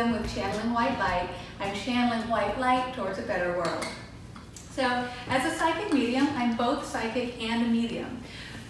medium with channeling white light. I'm channeling white light towards a better world. So as a psychic medium, I'm both psychic and a medium.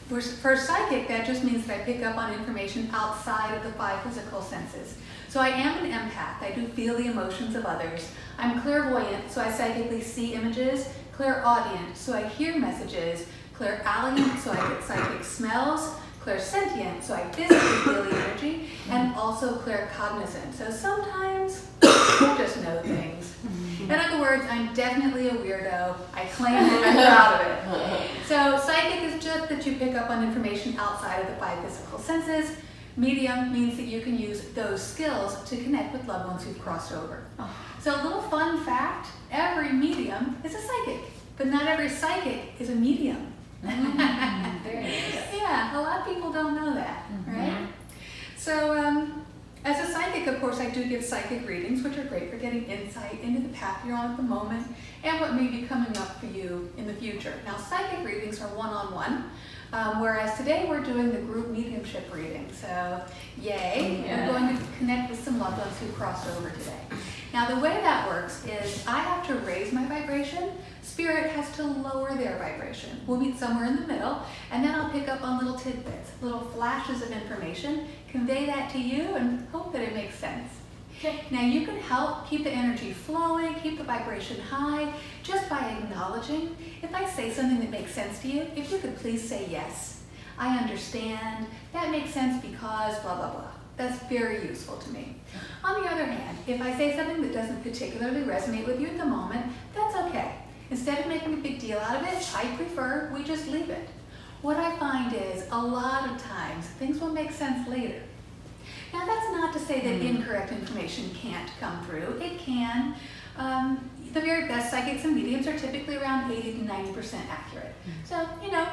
For psychic, that just means that I pick up on information outside of the 5 physical senses. So I am an empath. I do feel the emotions of others. I'm clairvoyant, so I psychically see images. Clairaudient, so I hear messages. Clairalient, so I get psychic smells. Clairsentient, so I physically feel the energy. And also claircognizant, so sometimes I just know things. In other words, I'm definitely a weirdo. I claim it, I'm proud of it. So psychic is just that you pick up on information outside of the 5 physical senses. Medium means that you can use those skills to connect with loved ones who've crossed over. So a little fun fact, every medium is a psychic, but not every psychic is a medium. Very nice. Yeah, a lot of people don't know that, right? So as a psychic, of course, I do give psychic readings, which are great for getting insight into the path you're on at the moment and what may be coming up for you in the future. Now, psychic readings are one-on-one, whereas today we're doing the group mediumship reading. So, yay, Yeah. we're going to connect with some loved ones who crossed over today. Now, the way that works is I have to raise my vibration. Spirit has to lower their vibration. We'll meet somewhere in the middle, and then I'll pick up on little tidbits, little flashes of information, convey that to you, and hope that it makes sense. Okay. Now, you can help keep the energy flowing, keep the vibration high, just by acknowledging. If I say something that makes sense to you, if you could please say yes. I understand. That makes sense because blah, blah, blah. That's very useful to me. On the other hand, if I say something that doesn't particularly resonate with you at the moment, that's okay. Instead of making a big deal out of it, I prefer we just leave it. What I find is a lot of times things will make sense later. Now, that's not to say that incorrect information can't come through. It can. The very best psychics and mediums are typically around 80 to 90% accurate. So,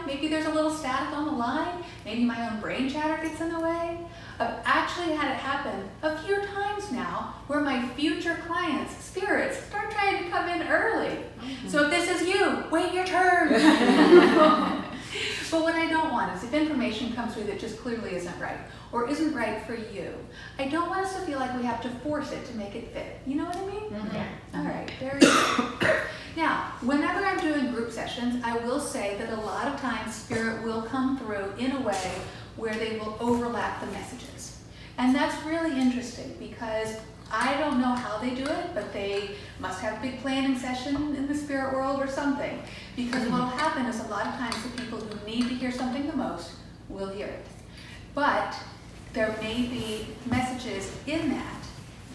maybe there's a little static on the line. Maybe my own brain chatter gets in the way. I've actually had it happen a few times now where my future clients, spirits, start trying to come in early. So if this is you, wait your turn. But what I don't want is if information comes through that just clearly isn't right or isn't right for you, I don't want us to feel like we have to force it to make it fit. You know what I mean? Yeah. All right, very good. Now, whenever I'm doing group sessions, I will say that a lot of times Spirit will come through in a way where they will overlap the messages. And that's really interesting because I don't know how they do it, but they must have a big planning session in the spirit world or something. Because what will happen is a lot of times the people who need to hear something the most will hear it. But there may be messages in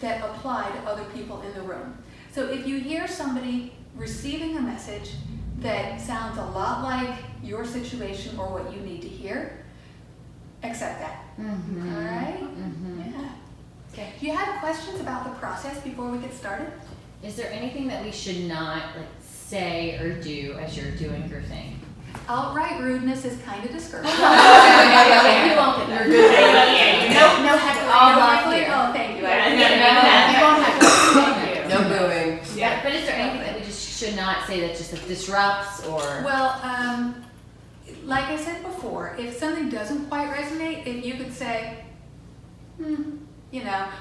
that apply to other people in the room. So if you hear somebody receiving a message that sounds a lot like your situation or what you need to hear, accept that. All right? Yeah. Okay. Do you have questions about the process before we get started? Is there anything that we should not say or do as you're doing your thing? Outright rudeness is kind of discouraging. You won't get that. You're good. No heckling. All off here. Oh, thank you. You won't heckle. No booing. Yeah. But is there anything that we just should not say that just disrupts or? Well, like I said before, if something doesn't quite resonate, if you could say,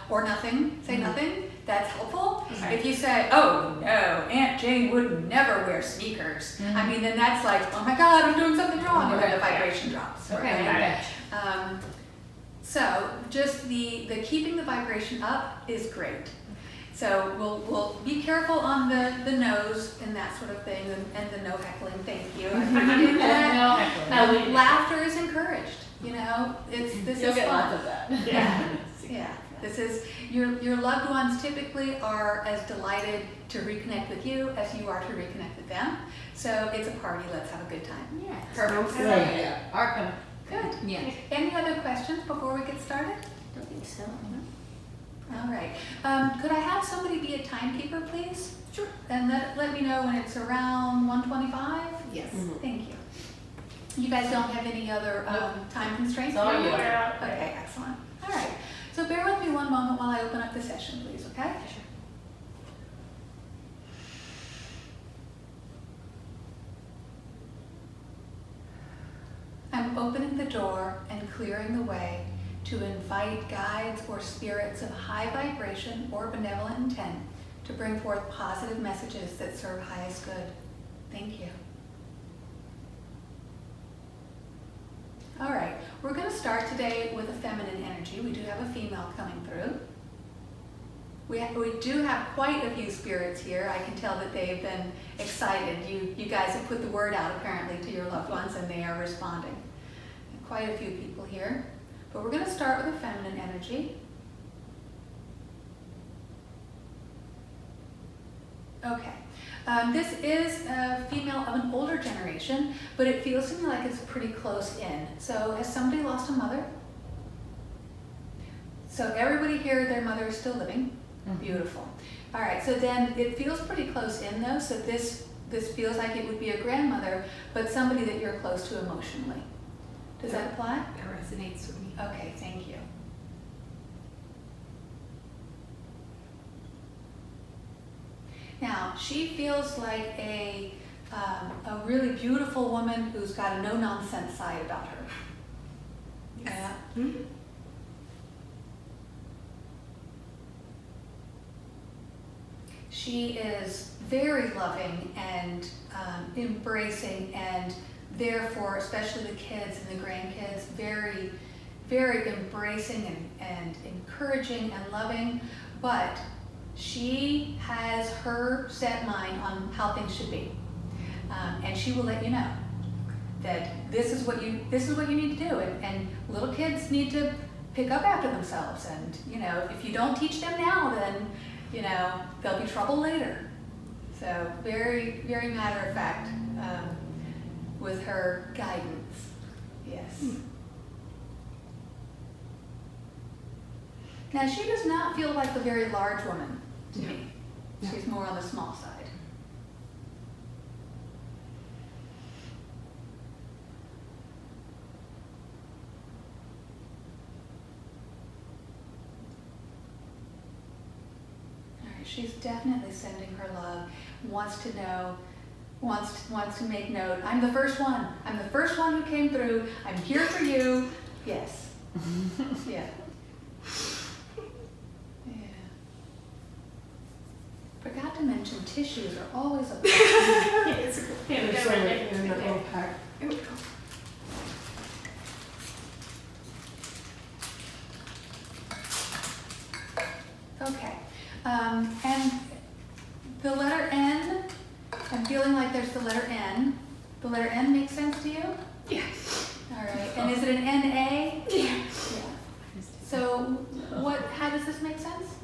or nothing, say nothing, that's helpful. Right. If you say, oh no, Aunt Jane would never wear sneakers, I mean, then that's like, oh my God, I'm doing something wrong, and then the vibration drops. Okay, right? got it. So just the keeping the vibration up is great. So we'll be careful on the nose and that sort of thing, and the no heckling. Thank you. I appreciate that. No heckling. Laughter is encouraged. This You'll is get fun. lots of that. Yeah. This is your loved ones typically are as delighted to reconnect with you as you are to reconnect with them. So it's a party. Let's have a good time. Yeah. Perfect. Yeah. Arkham. Good. Yeah. Any other questions before we get started? Don't think so. All right. Could I have somebody be a timekeeper, please? Sure. And let me know when it's around 1:25. Yes. Thank you. You guys don't have any other time constraints? It's all you. Okay, excellent. All right. So bear with me one moment while I open up the session, please, okay? Sure. I'm opening the door and clearing the way to invite guides or spirits of high vibration or benevolent intent to bring forth positive messages that serve highest good. Thank you. All right, we're going to start today with a feminine energy. We do have a female coming through. We do have quite a few spirits here. I can tell that they've been excited. You guys have put the word out apparently to your loved ones, and they are responding. Quite a few people here. But we're going to start with a feminine energy. Okay. This is a female of an older generation, but it feels to me like it's pretty close in. So has somebody lost a mother? So everybody here, their mother is still living. Mm-hmm. Beautiful. All right, so then it feels pretty close in though, so this feels like it would be a grandmother, but somebody that you're close to emotionally. Does that apply? That resonates with me. Okay, thank you. Now, she feels like a really beautiful woman who's got a no-nonsense side about her. Yes. Yeah. Mm-hmm. She is very loving and embracing, and therefore, especially the kids and the grandkids, very, very embracing and encouraging and loving, but she has her set mind on how things should be, and she will let you know that this is what you need to do, and little kids need to pick up after themselves, and if you don't teach them now, then there'll be trouble later. So very, very matter of fact with her guidance. Yes. Now, she does not feel like the very large woman to me. No. She's more on the small side. All right, she's definitely sending her love, wants to know, wants to make note. I'm the first one. I'm the first one who came through. I'm here for you. Yes. Yeah. Forgot to mention tissues are always a plus. In the little pack. Here we go. Okay. And the letter N, I'm feeling like there's the letter N. The letter N makes sense to you? Yes. All right. And is it an N-A? Yeah. Yeah. So how does this make sense?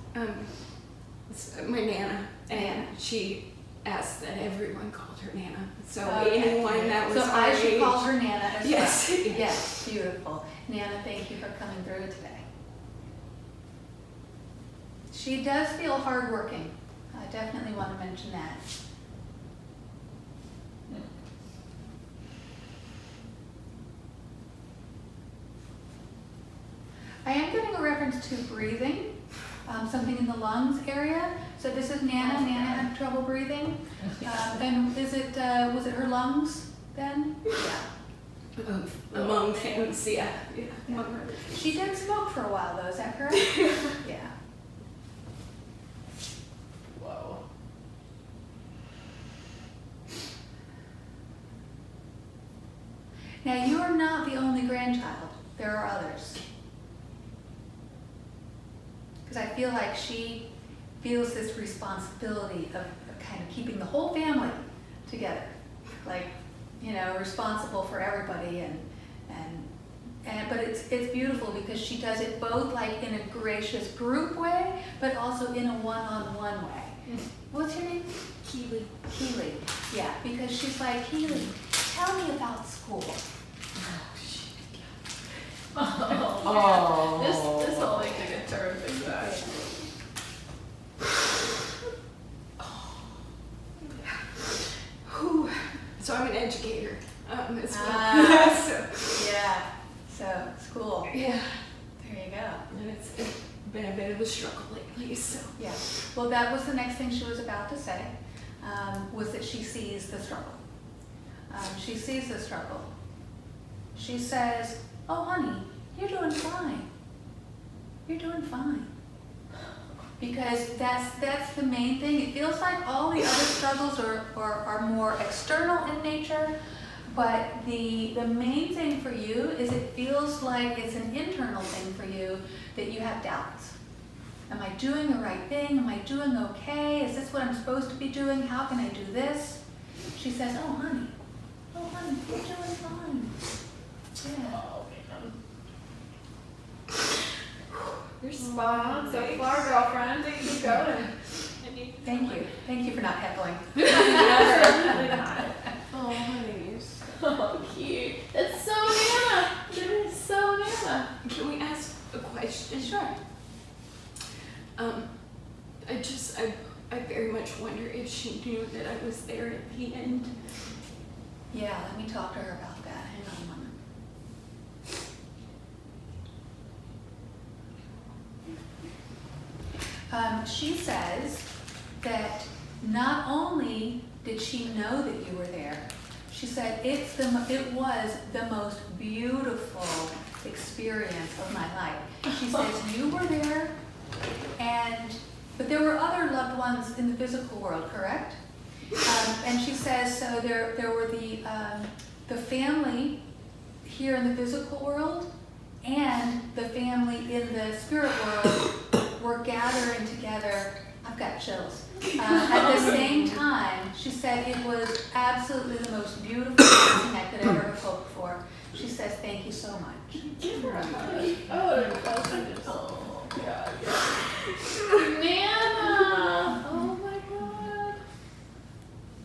It's my Nana, and Nana. she asked that everyone called her Nana. So Okay. anyone that was So I should age, call her Nana as Yes. well. Yes, beautiful. Nana, thank you for coming through today. She does feel hardworking. I definitely want to mention that. I am getting a reference to breathing. Something in the lungs area. So this is Nana. Nana had trouble breathing. And was it her lungs then? Yeah. among things, yeah. Among her. She did smoke for a while though, is that correct? Yeah. Whoa. Now you are not the only grandchild. There are others. Because I feel like she feels this responsibility of kind of keeping the whole family together, like responsible for everybody, but it's beautiful because she does it both like in a gracious group way, but also in a one-on-one way. What's your name? Keely. Keely. Yeah, because she's like, Keely, tell me about school. Oh. This all like a good term thing that. So I'm an educator as well. So school. Yeah. There you go. And it's been a bit of a struggle lately, so. Yeah. Well, that was the next thing she was about to say, was that she sees the struggle. She sees the struggle. She says, "Oh, honey, you're doing fine. You're doing fine. Because that's the main thing. It feels like all the other struggles are more external in nature, but the main thing for you is it feels like it's an internal thing for you that you have doubts. Am I doing the right thing? Am I doing okay? Is this what I'm supposed to be doing? How can I do this? She says, oh honey, you're doing fine. Yeah. You're spot on so far, girlfriend. Keep going. Thank you for not heckling. Really not. Oh, honey, you're Oh, cute. That's so Nana. That is so Nana. Can we ask a question? Sure. I very much wonder if she knew that I was there at the end. Yeah, let me talk to her about that. Hang on a moment. She says that not only did she know that you were there, she said it was the most beautiful experience of my life. She says you were there, but there were other loved ones in the physical world, correct? And she says, so there were the family here in the physical world and the family in the spirit world were gathering together. I've got chills. At the same time, she said it was absolutely the most beautiful thing I could ever have hoped for. She says, thank you so much. Give her a hug. Oh, God. Nana! Oh, my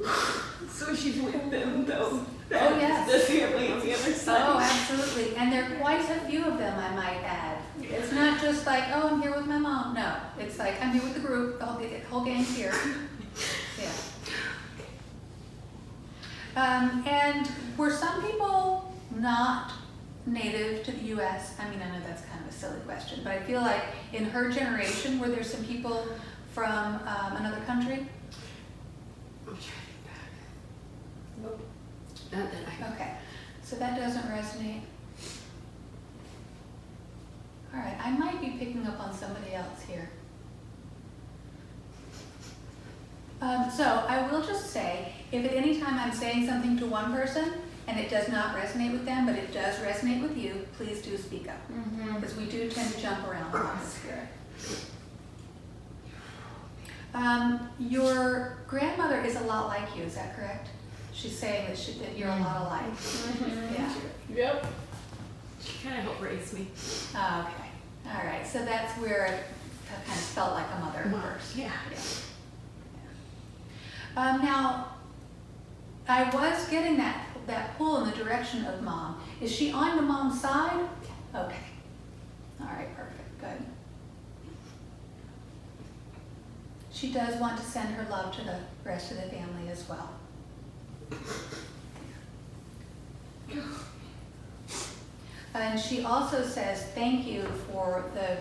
God. So she's with them, though. Oh, yes. The family on the other side. Oh, absolutely. And there are quite a few of them, I might add. It's not just like, oh, I'm here with my mom. No, it's like, I'm here with the group, the whole gang's here. Yeah. And were some people not native to the U.S.? I mean, I know that's kind of a silly question, but I feel like in her generation, were there some people from another country? I'm trying to think back. Nope. Not that I. Okay, so that doesn't resonate. All right, I might be picking up on somebody else here. So I will just say, if at any time I'm saying something to one person and it does not resonate with them, but it does resonate with you, please do speak up. Because we do tend to jump around a lot in spirit. Your grandmother is a lot like you, is that correct? She's saying that you're a lot alike. Yeah. Yep. She kind of helped raise me. Oh, okay. All right. So that's where it kind of felt like a mother first. Yeah. Now, I was getting that pull in the direction of mom. Is she on the mom's side? Okay. All right. Perfect. Good. She does want to send her love to the rest of the family as well. And she also says thank you for the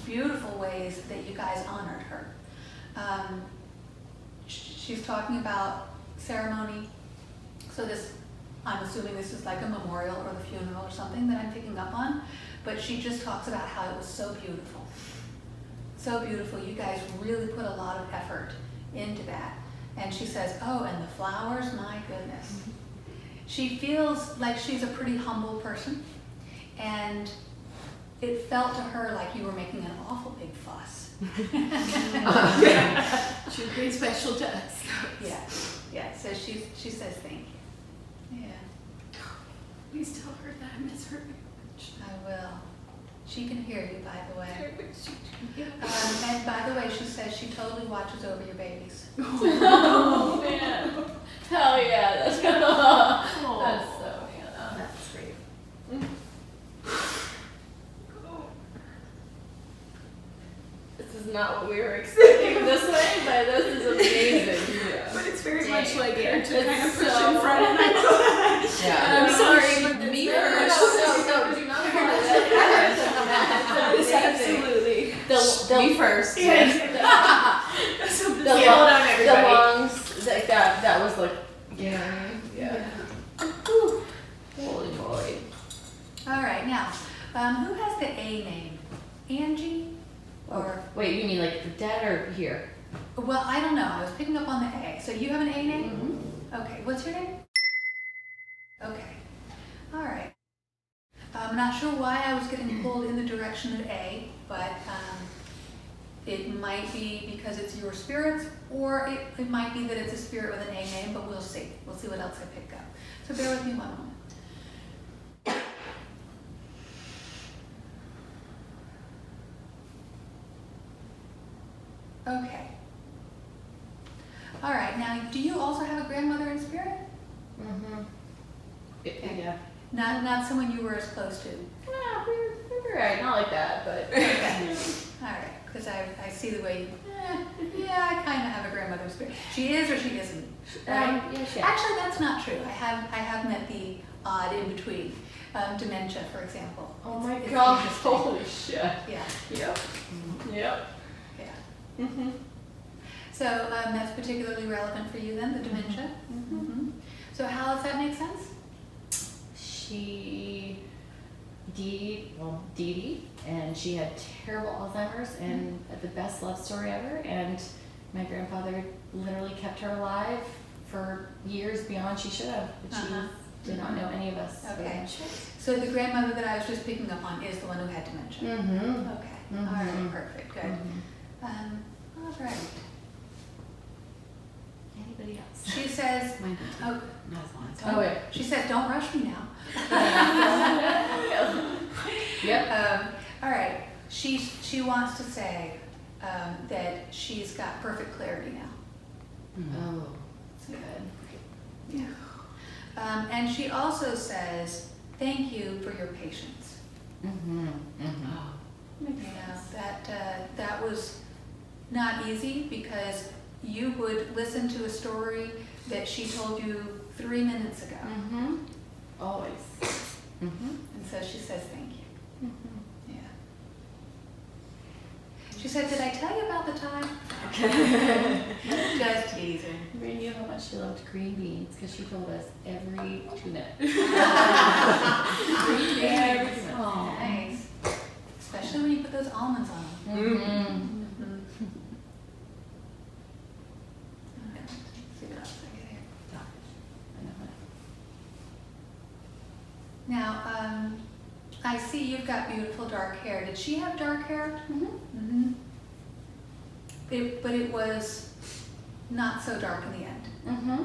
beautiful ways that you guys honored her. She's talking about ceremony. So I'm assuming this is like a memorial or the funeral or something that I'm picking up on. But she just talks about how it was so beautiful. So beautiful. You guys really put a lot of effort into that. And she says, oh, and the flowers, my goodness. She feels like she's a pretty humble person. And it felt to her like you were making an awful big fuss. She was pretty special to us. Yeah. So she says thank you. Yeah. Please tell her that I miss her very much. I will. She can hear you, by the way. Yeah. And by the way, she says she totally watches over your babies. Oh, man. Hell yeah. That's so Nana. That's great. This is not what we were expecting this way, but this is amazing. Yeah. But it's very Dang. much like her to It's kind of push so- in front and I'm glad. Yeah. I'm sorry, but Me that's first. very Do not apologize. Absolutely. Me first. Yes. So The hold on, the everybody. lungs, like that was like, yeah. Whew. Holy moly. All right, now, who has the A name? Angie? or here? Well, I don't know. I was picking up on the A. So you have an A name? Mm-hmm. Okay. What's your name? Okay. All right. I'm not sure why I was getting pulled in the direction of A, but it might be because it's your spirits, or it might be that it's a spirit with an A name, but we'll see. We'll see what else I pick up. So bear with me one moment. Okay. All right. Now, do you also have a grandmother in spirit? Mm-hmm. Okay. Yeah. Not someone you were as close to. Well, we're right. Not like that, but. Okay. All right. Because I see the way yeah, I kind of have a grandmother spirit. She is or she isn't. Right? Yes, Actually, that's not true. I have met the odd in between. Dementia, for example. Oh my It's gosh, interesting. holy shit. Yeah. Yep. Yep. Yeah. Mm-hmm. So that's particularly relevant for you then, the dementia? Mm-hmm. So how does that make sense? Didi, and she had terrible Alzheimer's and the best love story ever, and my grandfather literally kept her alive for years beyond she should have, but she did not know any of us. Okay. So the grandmother that I was just picking up on is the one who had dementia? Mm-hmm. Okay. All right, perfect, good. Mm-hmm. All right. Anybody else? She says, Mine oh, not as long as Oh, wait. she says, don't rush me now. Yep. All right. She wants to say that she's got perfect clarity now. Oh, that's good. Yeah. And she also says, thank you for your patience. Mm-hmm. Mm-hmm. You know, that was not easy because you would listen to a story that she told you 3 minutes ago. Mm-hmm. Always. Mm-hmm. And so she says thank you. Mm-hmm. Yeah. She said, did I tell you about the time? Just teasing. We knew how much she loved green beans because she told us every 2 minutes. Oh, nice. Especially when you put those almonds on them. Mm-hmm. Okay, let's see what else I get here. Now, I see you've got beautiful dark hair. Did she have dark hair? Mm-hmm. But it was not so dark in the end. Mm-hmm.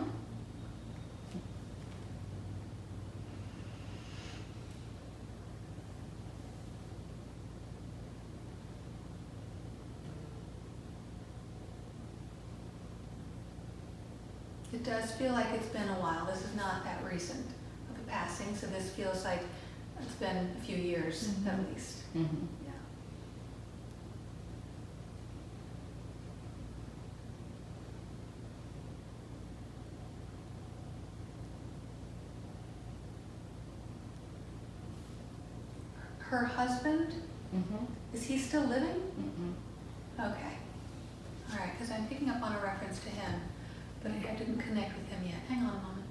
It does feel like it's been a while. This is not that recent of a passing, so this feels like it's been a few years at least. Mm-hmm. Yeah. Her husband, Mm-hmm. is he still living? Mm-hmm. Okay. All right, because I'm picking up on a reference to him, but I didn't connect with him yet. Hang on a moment.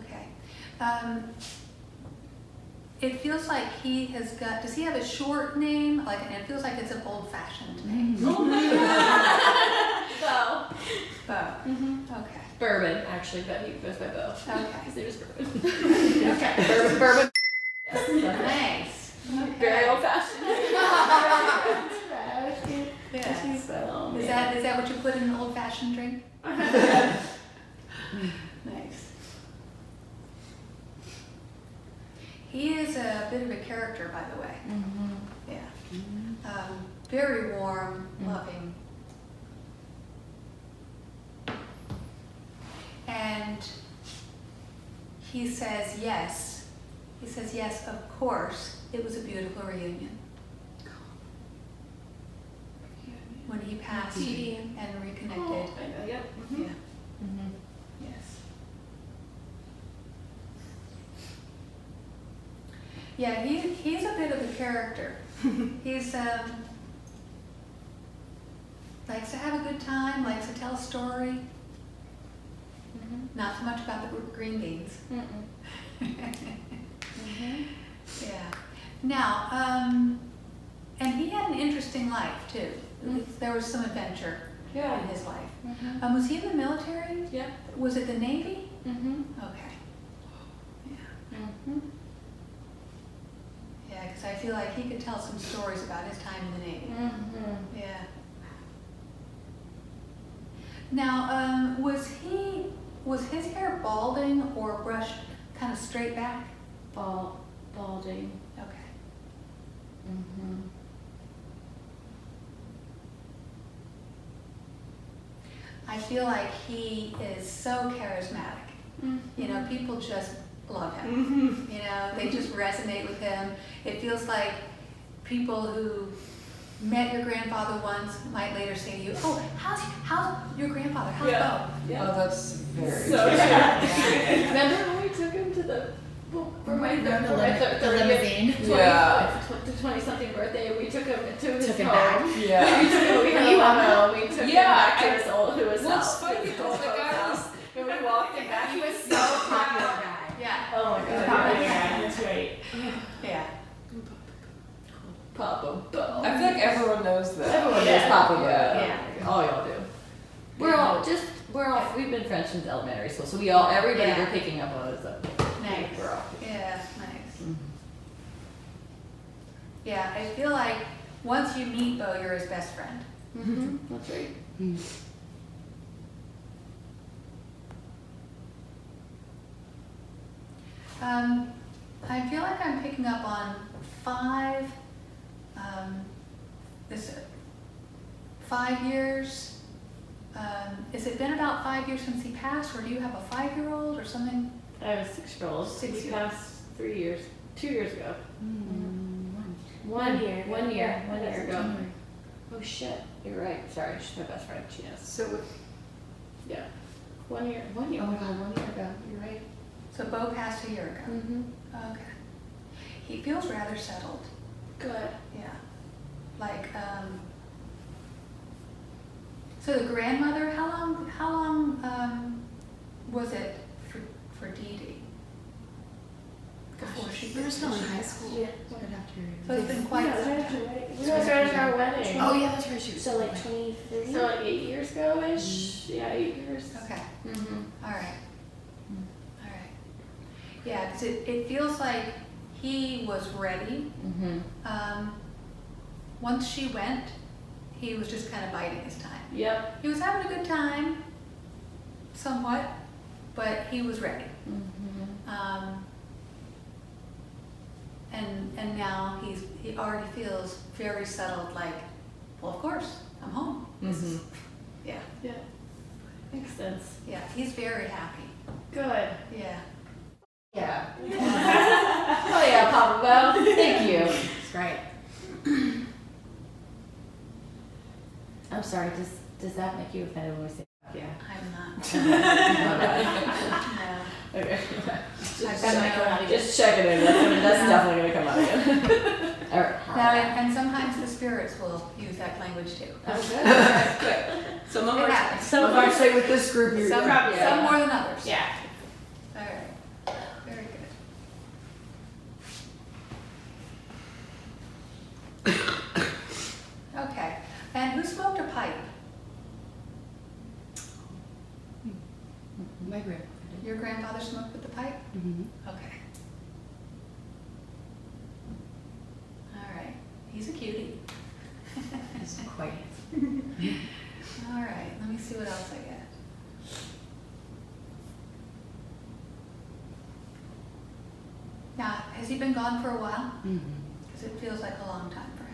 Okay. It feels like he has got, does he have a short name? Like, and it feels like it's an old-fashioned name. Mm-hmm. So. Bo. Mm-hmm. Okay. Bourbon, actually, but he goes by Bo. Okay. His name is Bourbon. Okay. Bourbon. Nice. Okay. Very old fashioned. Yes. So, Is that what you put in an old-fashioned drink? Nice. He is a bit of a character, by the way. Mm-hmm. Yeah. Very warm, loving. And he says yes. He says yes, of course. It was a beautiful reunion. When he passed Didi. and reconnected. Oh, yep. Yeah. Mm-hmm. Yes. Yeah, he's a bit of a character. He's likes to have a good time, likes to tell a story. Not so much about the green beans. Yeah. Now, and he had an interesting life too. There was some adventure in his life. Was he in the military? Yeah. Was it the Navy? Okay. Yeah. Yeah, because I feel like he could tell some stories about his time in the Navy. Yeah. Now, was his hair balding or brushed kind of straight back? Balding. Okay. I feel like he is so charismatic. You know, people just love him. You know, they just resonate with him. It feels like people who met your grandfather once might later say to you, "Oh, how's your grandfather? How's Bo?" Yeah. Oh, that's very So true. remember when we took him to the limousine. 20-something birthday, we took him to his Took him home. back. Yeah. We took him, we had a limo, we took him back to his old, to his Well, it's house. funny his because old the guy house. And we walked him back. He was so popular guy. Yeah. Oh my god. That's right. Yeah. Papa Bo. I feel like everyone knows that. Everyone knows Papa Bo. Yeah. All y'all do. We've been friends since elementary school, so everybody Yeah. we're picking up on is up. Nice. We're all. Yeah, nice. Yeah, I feel like once you meet Bo, you're his best friend. That's right. I feel like I'm picking up on 5 years. Has it been about 5 years since he passed, or do you have a 5-year-old or something? I have a 6-year-old. 6 We years. passed 3 years. 2 years ago. 1 year. 1 year. 1 year ago. January. Oh shit. You're right. Sorry, she's my best friend. She knows. So Yeah. 1 year. 1 year. Oh my god, 1 year ago. You're right. So Bo passed a year ago. Okay. He feels rather settled. Good. Yeah. Like, so the grandmother, how long was it for Didi? Before she we were still in high school. Yeah. So it's been quite some time. We started our wedding. Oh yeah, that's right. She was So like 23. So like 8 years ago-ish. Yeah, 8 years. Okay. All right. All right. Yeah, because it feels like he was ready. Once she went, he was just kind of biding his time. Yep. He was having a good time, somewhat, but he was ready. And now he already feels very settled. Like, well, of course, I'm home. Yeah, Yeah. Makes sense. yeah. He's very happy. Good. Yeah. Yeah. Oh yeah, Papa Bo. Thank you. That's right. I'm sorry, does that make you offended when we say yeah? I'm not. No. Okay. Just Just checking in. That's definitely gonna come out again. All right. Now, and sometimes the spirits will use that language too. Oh, good. Some of It our happens. Some of us say with this group, you're Some, yeah. some more than others. Yeah. All right. Very good. Okay. And who smoked a pipe? My grandmother did. Your grandfather smoked with the pipe? Okay. All right. He's a cutie. He's quite handsome. All right. Let me see what else I get. Now, has he been gone for a while? Because it feels like a long time for him.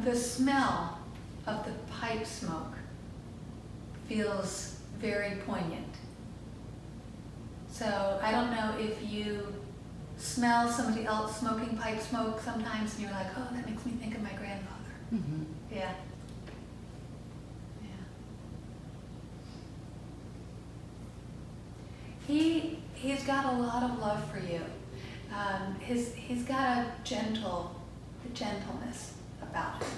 The smell of the pipe smoke feels very poignant. So I don't know if you smell somebody else smoking pipe smoke sometimes and you're like, oh, that makes me think of my grandfather. Yeah. Yeah. He's got a lot of love for you. He's got a gentleness about him.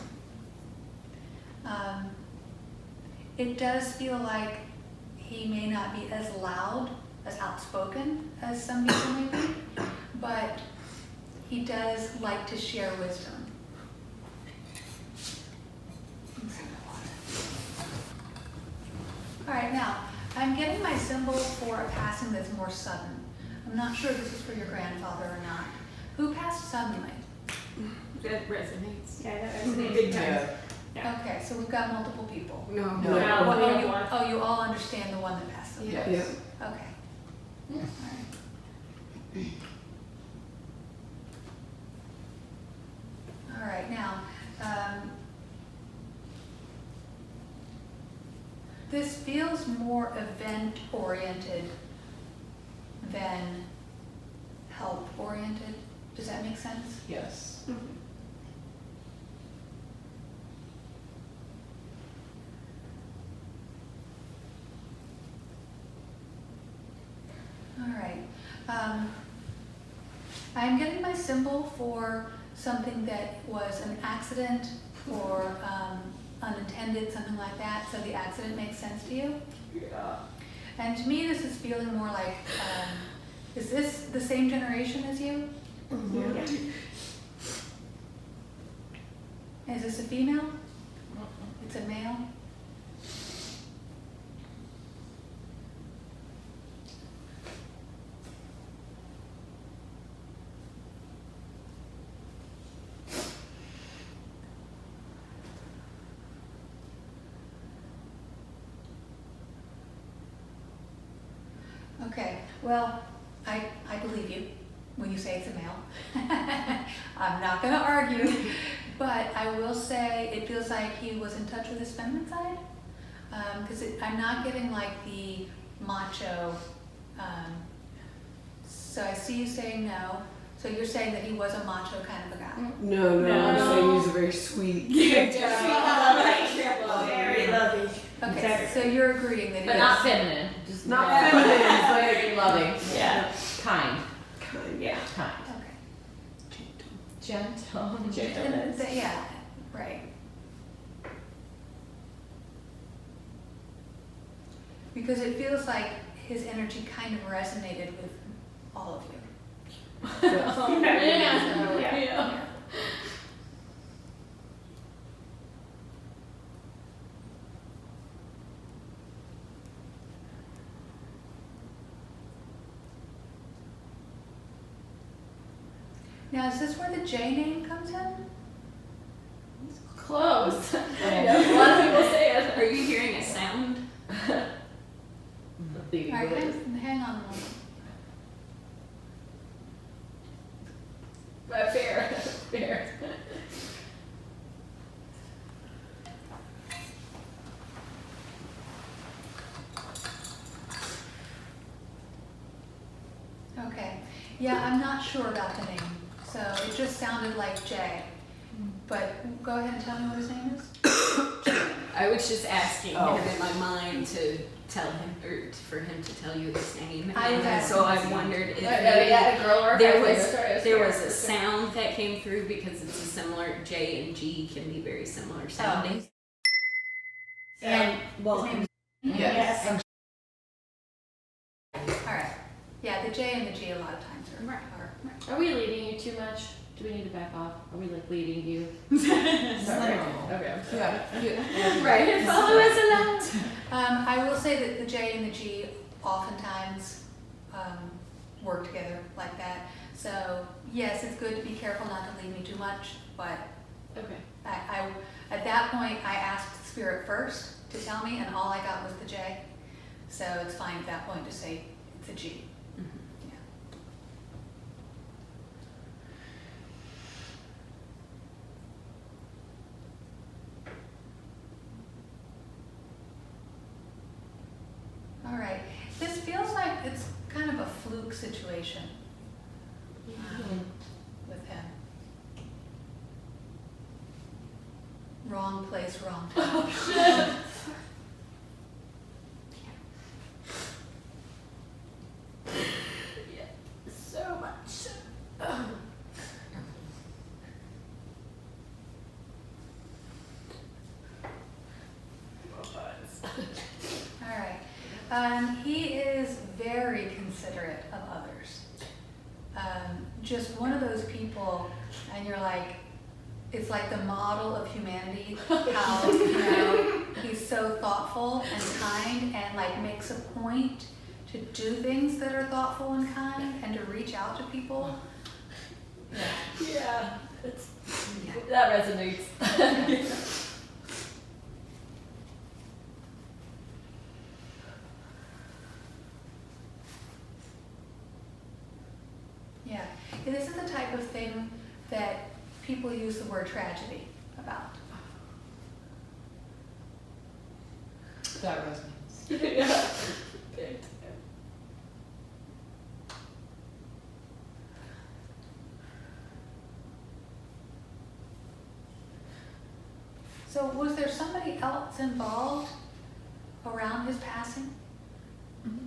It does feel like he may not be as loud, as outspoken as some people may be, but he does like to share wisdom. All right, now, I'm getting my symbol for a passing that's more sudden. I'm not sure if this is for your grandfather or not. Who passed suddenly? That resonates. Yeah, that resonates. Big time. Yeah. Okay, so we've got multiple people. No. No. Oh, you all understand the one that passed suddenly? Yes. Okay. All right. All right, now, this feels more event-oriented than help-oriented. Does that make sense? Yes. All right. I'm getting my symbol for something that was an accident or unintended, something like that, so the accident makes sense to you. Yeah. And to me, this is feeling more like, is this the same generation as you? Yeah. Is this a female? It's a male? Okay, well, I believe you when you say it's a male. I'm not going to argue, but I will say it feels like he was in touch with his feminine side, because I'm not getting like the macho. So I see you saying no. So you're saying that he was a macho kind of a guy. No, No. I'm saying he's a very sweet. Very loving. Okay, so you're agreeing that he But is. not feminine. Just Not very- feminine, but very loving. Yeah. Kind. kind. Yeah. Kind. Okay. Gentle. Gentleness. Yeah, right. Because it feels like his energy kind of resonated with all of you. Yes. So, Yeah. Now, is this where the J name comes in? Close. A lot of people say it. Are you hearing a sound? The All right, hang on a moment. Fair. Fair. Okay. Yeah, I'm not sure about the name. So it just sounded like J. But go ahead and tell me what his name is. I was just asking Oh. him in my mind to tell him, or for him to tell you his name. I was And so asking I you. wondered if Yeah, the girl or there guy was said there was it. a sound that came through, because it's a similar J and G can be very similar sounding. And well, His name Yes. Yes. all right. Yeah, the J and the G a lot of times are. Right. Are we leading you too much? Do we need to back off? Are we like leading you? Sorry. Okay. Yeah. Right. Follow us along. I will say that the J and the G oftentimes work together like that. So yes, it's good to be careful not to lead me too much, but Okay. I at that point I asked Spirit first to tell me, and all I got was the J. So it's fine at that point to say it's a G. Yeah. All right. This feels like it's kind of a fluke situation with him. Wrong place, wrong time. So much. He is very considerate of others. Just one of those people, and you're like, it's like the model of humanity, how, he's so thoughtful and kind and like makes a point to do things that are thoughtful and kind and to reach out to people. Yeah, that resonates. Yeah, this is the type of thing that people use the word tragedy about. That resonates. Yeah. Big time. So was there somebody else involved around his passing?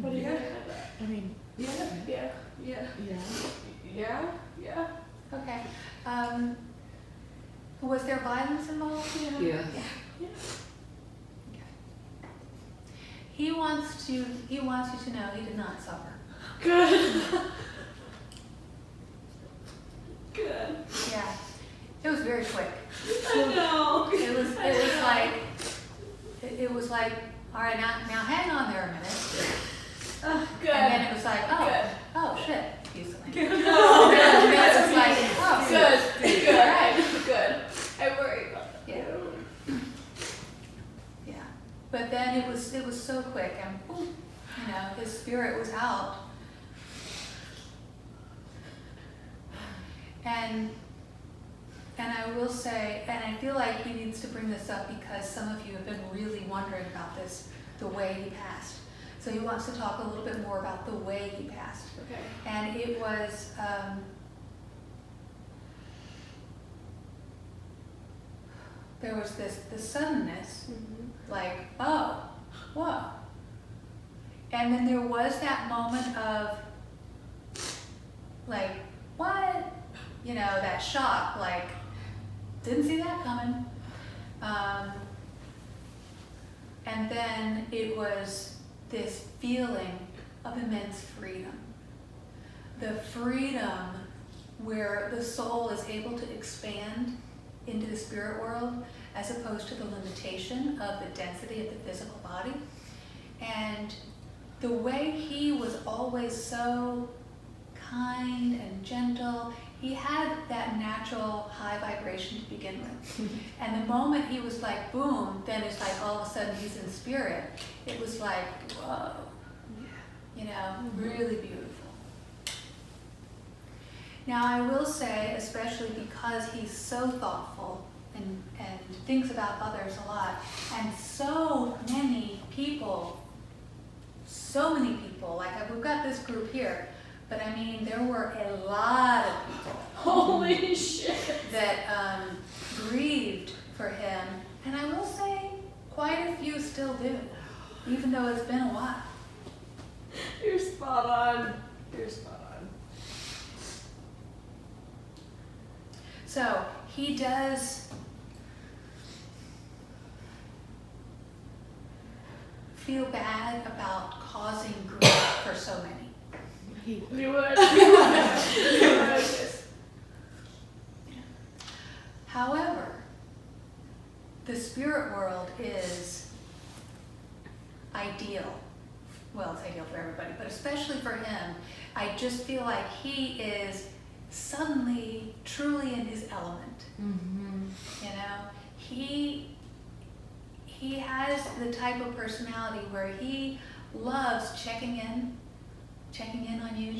What do you Yeah. got? I mean, Yeah. Yeah. yeah. Yeah. Yeah. Okay. Was there violence involved? Yeah. He wants you to know he did not suffer. Good. Good. Yeah. It was very quick. I know. It was like, all right, now hang on there a minute. Oh, good. And then it was like, Good. oh shit, excuse me. Good. And then it was like, oh, Good. Good. All right. Good. I worry about that. Yeah. Yeah. But then it was so quick, and boom, his spirit was out. And I will say, and I feel like he needs to bring this up because some of you have been really wondering about this, the way he passed. So he wants to talk a little bit more about the way he passed. Okay. And it was, there was this suddenness, like, oh, whoa. And then there was that moment of, like, what? That shock, like, didn't see that coming. And then it was this feeling of immense freedom. The freedom where the soul is able to expand into the spirit world as opposed to the limitation of the density of the physical body. And the way he was always so kind and gentle, he had that natural high vibration to begin with. And the moment he was like, boom, then it's like all of a sudden he's in spirit. It was like, whoa, really beautiful. Now I will say, especially because he's so thoughtful and thinks about others a lot, and so many people, like we've got this group here, but I mean, there were a lot of people Holy shit. that grieved for him, and I will say quite a few still do, even though it's been a while. You're spot on. You're spot on. So he does feel bad about causing grief for so many. You would. You would. However, the spirit world is ideal. Well, it's ideal for everybody, but especially for him. I just feel like he is suddenly truly in his element. He has the type of personality where he loves checking in on you,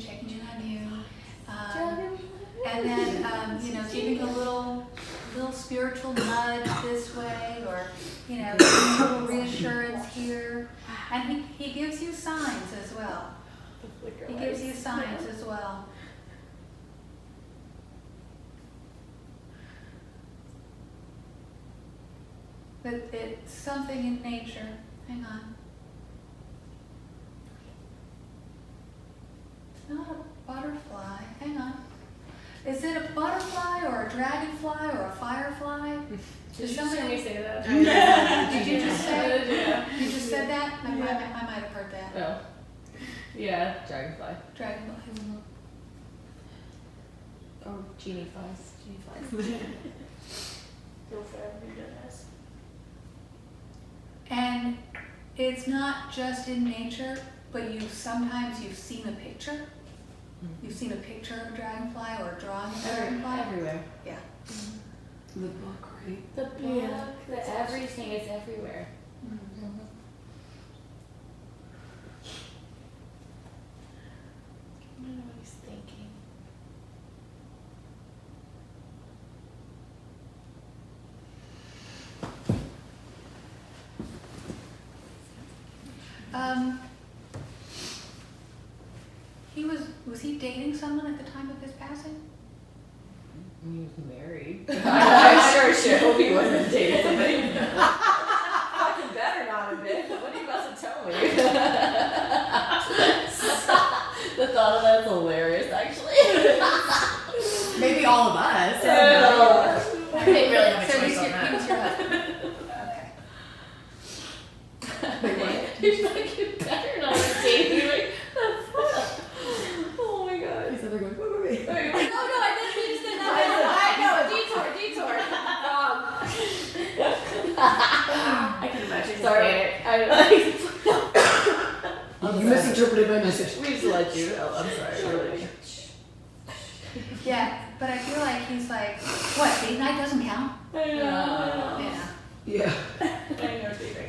and then giving a little spiritual nudge this way, or a little reassurance here, and he gives you signs as well. He gives you signs as well. But it's something in nature. Hang on. It's not a butterfly. Hang on. Is it a butterfly or a dragonfly or a firefly? Did you somebody say that? Did you just say? Yeah. You just said said that? I might have heard that. No. Yeah, dragonfly. Dragonflies. Or genie flies. Go for every goodness. And it's not just in nature, but sometimes you've seen a picture. You've seen a picture of a dragonfly or a drawing of a dragonfly. Everywhere. Yeah. The book, right? The book, the everything is everywhere. I don't know what he's thinking. Was he dating someone at the time of his passing? He was married. I'm sure he wasn't dating somebody. Fucking better not have been. What are you about to tell me? The thought of that's hilarious, actually. Maybe all of us. I They really have a So choice he's on your, he that. was your husband. Okay. He's like, you better not have dated me. Like, the fuck? Oh my god. So they're going, wait. No, I didn't mean to say that. I can imagine. Sorry. You misinterpreted my message. We just let you. Oh, I'm sorry. Really. Yeah, but I feel like he's like, what, date night doesn't count? I know. Yeah. Yeah. I know, date night.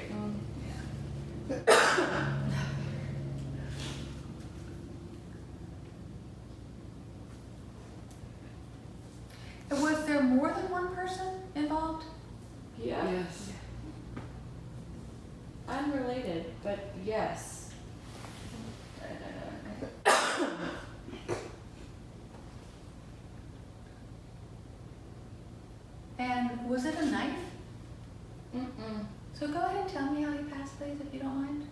Was there more than one person involved? Yeah. Yes. Unrelated, but yes. And was it a knife? Mm-mm. So go ahead and tell me how he passed, please, if you don't mind.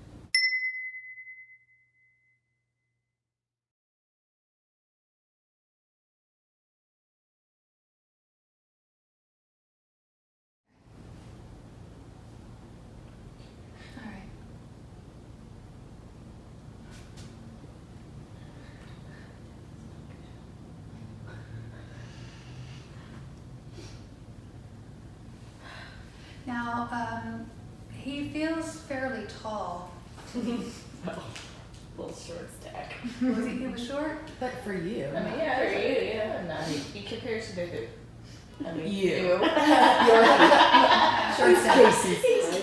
All right. Now, he feels fairly tall. Little short stack. He was short? But for you. I mean, yeah, for you, yeah. No, he compares to the I mean, You. Short stack.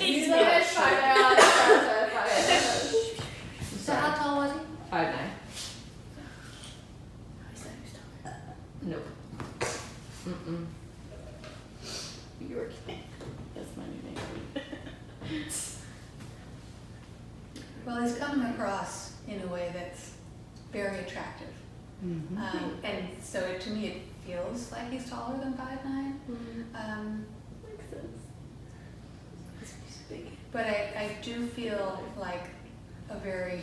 He's like, find out. So how tall was he? 5'9". Nope. Mm-mm. York. That's my new name. Well, he's coming across in a way that's very attractive. Mm-hmm. And so to me, it feels like he's taller than 5'9". Makes sense. But I do feel like a very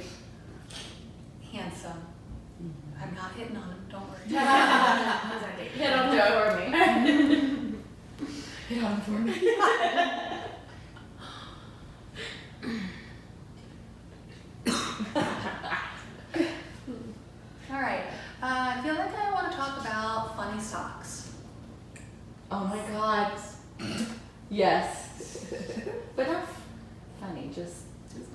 handsome. I'm not hitting on him, don't worry. Hit on Joe or me. Hit on for me. All right. I feel like I want to talk about funny socks. Oh my god. Yes. But not funny, just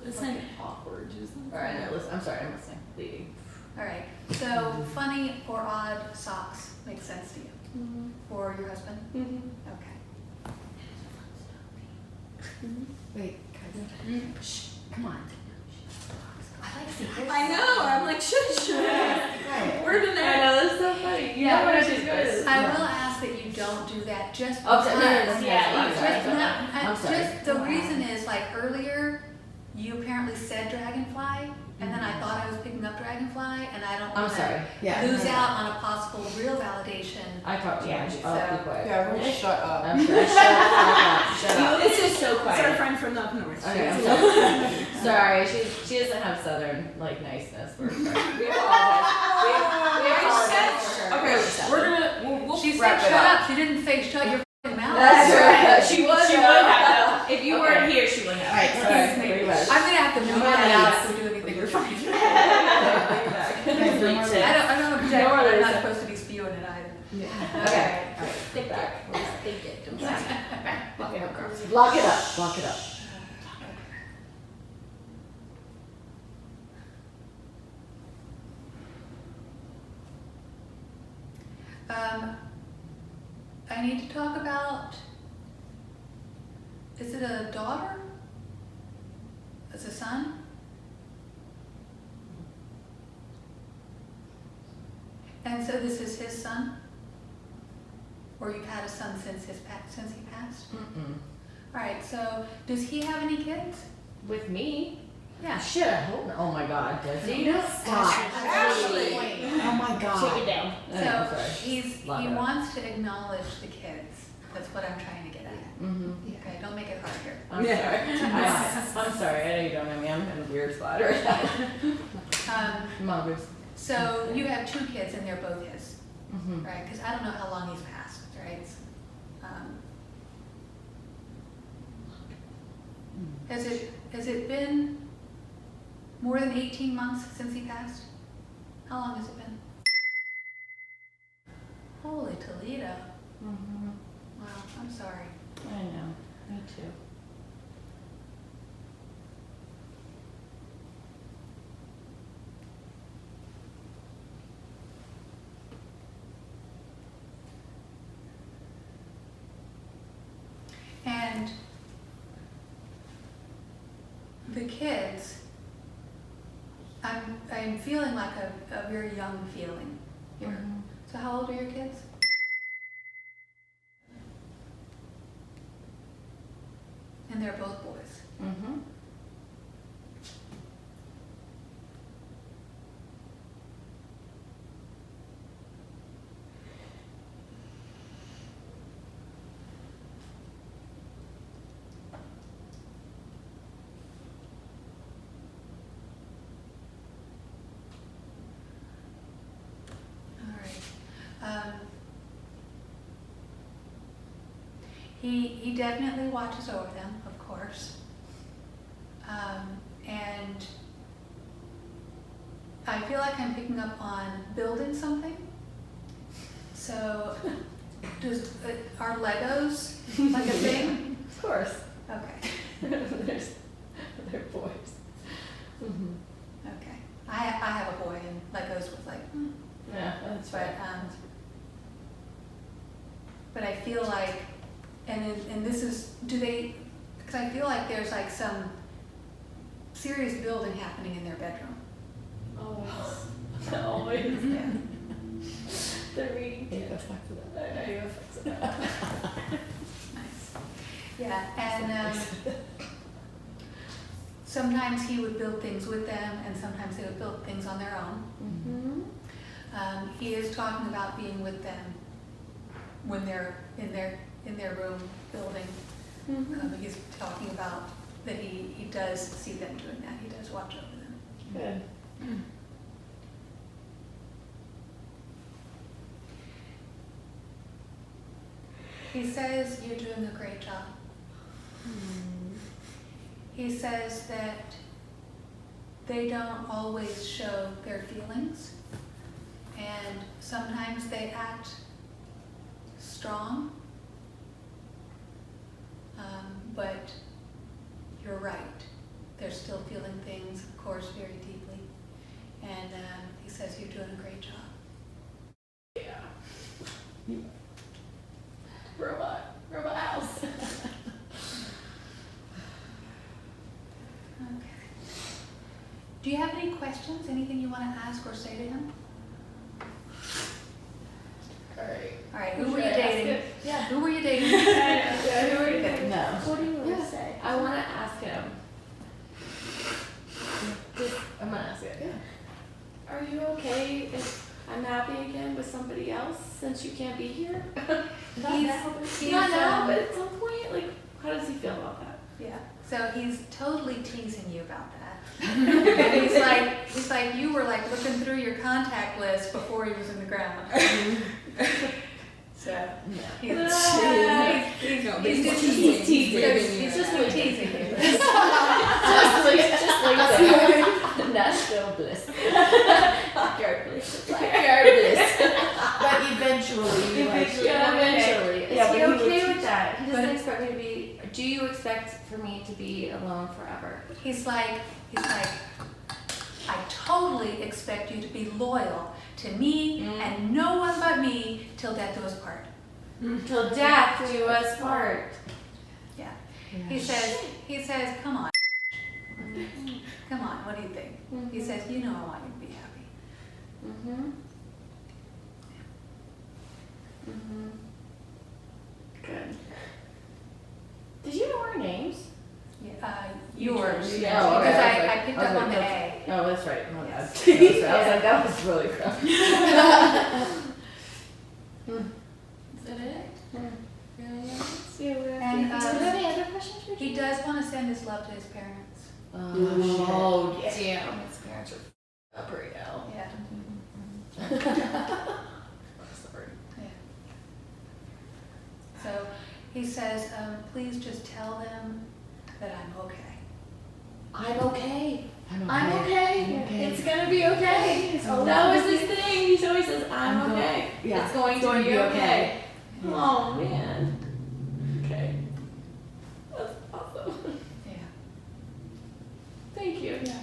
Listen, awkward. Just alright, no, listen, I'm sorry, I'm listening. Didi. All right. So funny or odd socks make sense to you for your husband? Okay. Wait, shh, come on. I like secrets. I know. I'm like, shush. Quiet. We're gonna. I know, that's so funny. Yeah, what but she's good. I will ask that you don't do that just Oh, because. no, yeah, Just I'm sorry. just the reason is like earlier, you apparently said dragonfly, and then I thought I was picking up dragonfly, and I don't I'm want sorry. to Yeah. lose out on a possible real validation. I talked too Yeah, much. so- I'll be quiet. Yeah, everyone shut up. I'm sorry. Shut up. Shut up. This is so quiet. It's our friend from up north. Okay, I'm sorry. Sorry, she doesn't have southern like niceness. We apologize. We apologize for her. Okay, we're gonna. We'll She said wrap it shut up. up. She didn't say shut your f***ing mouth. That's right. She would have. If you weren't here, she would have. Alright, sorry. Pretty much. I'm gonna have to move that out if we do anything. You're fine. Guys, I don't object, but I'm not supposed to be spewing it either. Okay. Think it. Just think it. Don't say it. Lock it up, girls. Lock it up. Lock it up. I need to talk about, is it a daughter? Is it a son? And so this is his son? Or you've had a son since he passed? Mm-mm. All right, so does he have any kids? With me? Yeah. Shit, I hope not. Oh my God, does he? No, Stop. Ashley. Oh my God. Shake it down. Oh, So sorry. he Lock it up. wants to acknowledge the kids. That's what I'm trying to get at. Mm-hmm. Okay, don't make it hard here. I'm sorry. I'm sorry. I know you don't know me. I'm in a weird spot right now. Mothers. So you have 2 kids and they're both his, Mm-hmm. right? Because I don't know how long he's passed, right? Has it been more than 18 months since he passed? How long has it been? Holy Toledo. Mm-hmm. Wow, I'm sorry. I know. Me too. And the kids, I'm feeling like a very young feeling here. Mm-hmm. So how old are your kids? And they're both boys. Mm-hmm. All right. He definitely watches over them, of course. And I feel like I'm picking up on building something. So, are Legos like a thing? Of course. Okay. They're boys. Mm-hmm. Okay. I have a boy, and Legos was like, Yeah, that's but right. but I feel like, and this is, because I feel like there's like some serious building happening in their bedroom. Always. Always. Yeah. They're reading. Hey, go back to that. I do fix it up. Nice. Yeah, and sometimes he would build things with them, and sometimes they would build things on their own. Mm-hmm. He is talking about being with them when they're in their room building. Mm-hmm. He's talking about that he does see them doing that. He does watch over them. Good. He says you're doing a great job. He says that they don't always show their feelings, and sometimes they act strong, but you're right. They're still feeling things, of course, very deeply. And he says you're doing a great job. Yeah. Robot house. Okay. Do you have any questions? Anything you want to ask or say to him? Alright. All right, who were Should you I ask dating? it? Yeah. Who were you dating? Yeah, who are you dating? No. What do you want Yeah. to say? I want to ask him. I'm gonna ask it. Yeah. Are you okay if I'm happy again with somebody else since you can't be here? Not now, but at some point, like, how does he feel about that? Yeah. So he's totally teasing you about that. And he's like you were like looking through your contact list before he was in the ground. So He's No, but he's he's just teasing. teasing. He's He's just teasing you. just like that. Nashville bliss. Backyard bliss. Backyard bliss. But eventually, like, Yeah, eventually. Is Yeah, he but he okay would- with that? He doesn't but- expect me to be. Do you expect for me to be alone forever? He's like, I totally expect you to be loyal to me and no one but me till death do us part. Till death do us part. Yeah. He says, come on. Come on, what do you think? He says, you know I want you to be happy. Good. Did you know our names? Yeah, yours. Yeah, Because okay. I picked up on the A. Oh, that's right. My bad. Yes. That's right. I was like, that was really crap. Is that it? And Do you have any other questions for he does want to send his love to his parents. Oh, yeah. Damn, his parents are up right now. Yeah. sorry. Yeah. So he says, please just tell them that I'm okay. I'm okay. I'm I'm okay. okay. It's gonna be okay. That was his thing. He always says, I'm okay. Yeah. It's going to be okay. Oh man. Okay. That's awesome. Yeah. Thank you. Yeah.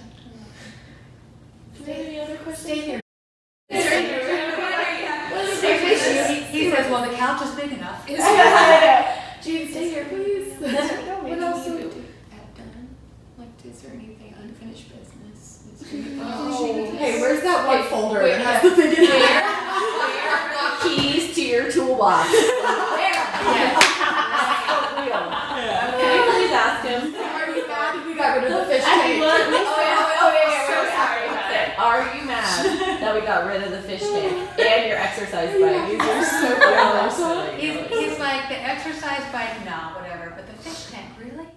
Do you have any other questions? stay here. He says, well, the couch is big enough. Jean, stay here, please. What else do we have done? Like, is there anything unfinished business? Hey, where's that white folder? wait, It has the thing in it. Where are the keys to your toolbox? Can you please ask him? Are you mad that we got rid of the fish I tank? love this. So sorry about it. Are you mad that we got rid of the fish tank and your exercise bike? These are so cool. He's like, the exercise bike, no, whatever, but the fish tank, really?